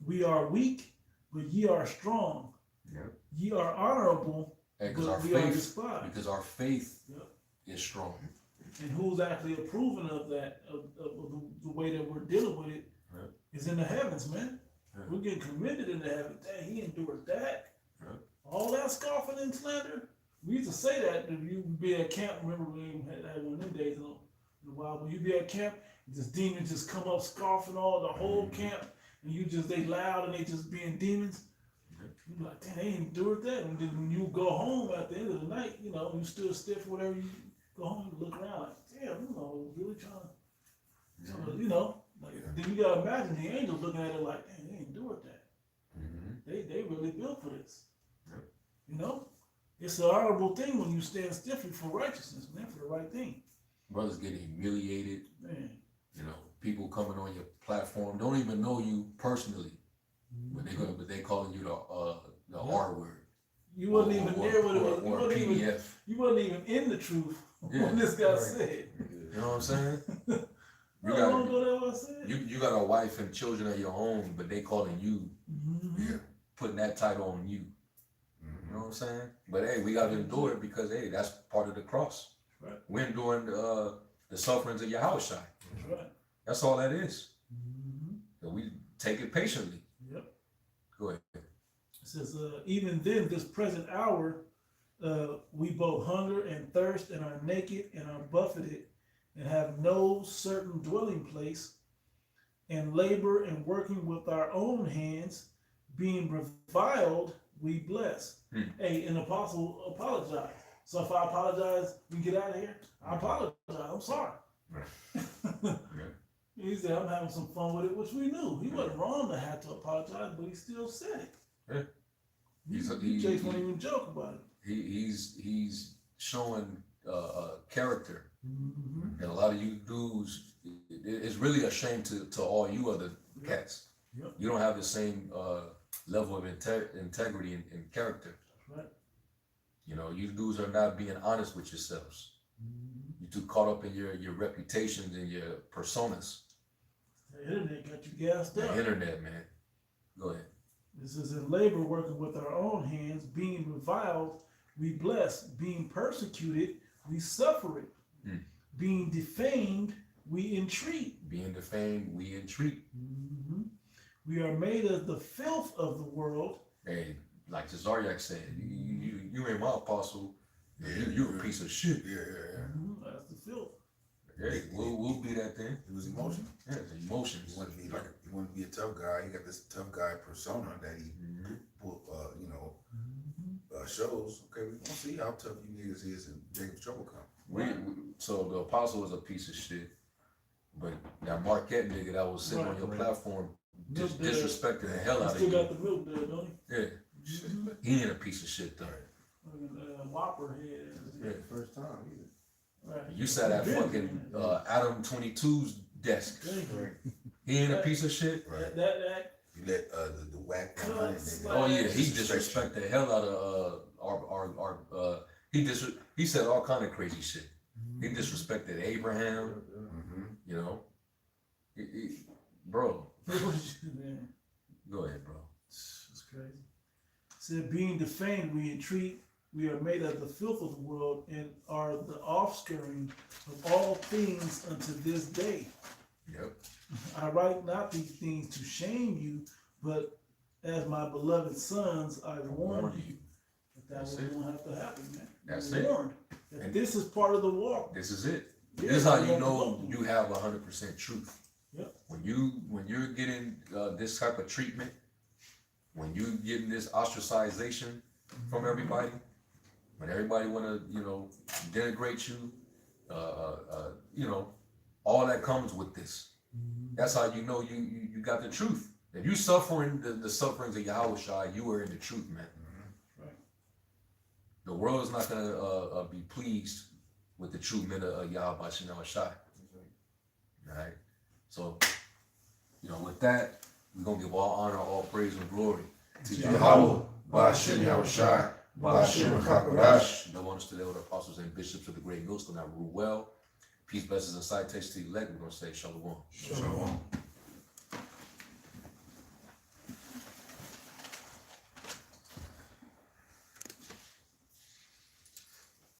We are weak, but ye are strong. Yep. Ye are honorable, Because but our we are faith, despised. because our faith Yep. is strong. And who's actually approving of that, of the way that we're dealing with it, Right. is in the heavens, man. Right. We're getting commended in the heavens. Dang, he endured that. Right. All that scoffing and slander. We used to say that if you be at camp. Remember we had one of them days in a while. When you be at camp, this demons just come up scoffing all the whole camp, and they loud and they just being demons. You be like, damn, they endured that. And then when you go home at the end of the night, you still stiff, whatever, you go home and look around like, damn, really trying to, then you gotta imagine the angels looking at it like, damn, they endured that. They really built for this. Yep. It's an honorable thing when you stand stiffly for righteousness, man, for the right thing. Brothers getting humiliated, Man. people coming on your platform, don't even know you personally, but they calling you the R word. You wasn't even there when it was, or PDF. you wasn't even in the truth Yeah. when this guy said. You know what I'm saying? You How long got ago that was said? you got a wife and children of your own, but they calling you, Yeah. putting that title on you. You know what I'm saying? But hey, we gotta endure it because hey, that's part of the cross. Right. We're enduring the sufferings of Yahushua. That's right. That's all that is. So we take it patiently. Yep. Go ahead. It says, even then, this present hour, we both hunger and thirst and are naked and are buffeted and have no certain dwelling place and labor and working with our own hands, being reviled, we bless. Hey, an apostle apologize. So if I apologize, we get out of here. I apologize. I'm sorry. He said, I'm having some fun with it, which we knew. He wasn't wrong to have to apologize, but he still said it. Yeah. Chase won't even joke about it. He's showing character, and a lot of you dudes, it's really a shame to all you other cats. Yep. You don't have the same level of integrity and character. Right. You dudes are not being honest with yourselves. You're too caught up in your reputations and your personas. The internet got you gassed up. The internet, man. Go ahead. This is in labor, working with our own hands, being reviled, we bless, being persecuted, we suffer it, being defamed, we entreat. Being defamed, we entreat. We are made as the filth of the world. Hey, like Cesariak said, you ain't my apostle. You a piece of shit. Yeah. That's the filth. Hey, we'll be that thing. It was emotion. Yeah, it's emotions. You want to be tough guy. He got this tough guy persona that he, you know, shows. Okay, we gonna see how tough you niggas is and Jacob's trouble come. So the apostle was a piece of shit, but that Marquette nigga that was sitting on your platform just disrespecting the hell out of Still you. got the milk there, don't he? Yeah, he ain't a piece of shit though. Whopper head. Yeah. First time either. Right. You sat at fucking Adam 22's desk. He ain't a piece of shit. Right. That You let the whack behind it. Oh yeah, he disrespect the hell out of our he said all kind of crazy shit. He disrespected Abraham, you know. Bro, man, go ahead, bro. it's crazy. Said being defamed, we are made of the filth of the world and are the offspring of all things unto this day. Yep. I write not these things to shame you, but as my beloved sons, I warn you that won't have to happen, man. That's You're it. warned that this is part of the walk. This is it. Yeah, This is how you you won't know belong. you have 100% truth. Yep. When you're getting this type of treatment, when you getting this ostracization from everybody, when everybody wanna denigrate you, all that comes with this. That's how you know you got the truth. If you suffering the sufferings of Yahweh Shai, you are in the truth, man. Right. The world is not gonna be pleased with the true men of Yahweh Shai. Alright? So, with that, we're gonna give all honor, all praise, and glory to Yahweh, Ba'ashem Yahushai, Ba'ashem HaKadosh. No honors to the elder apostles and bishops of the great millstone that rule well. Peace, blessings, and citations to the elect. We're gonna say shalom. Shalom.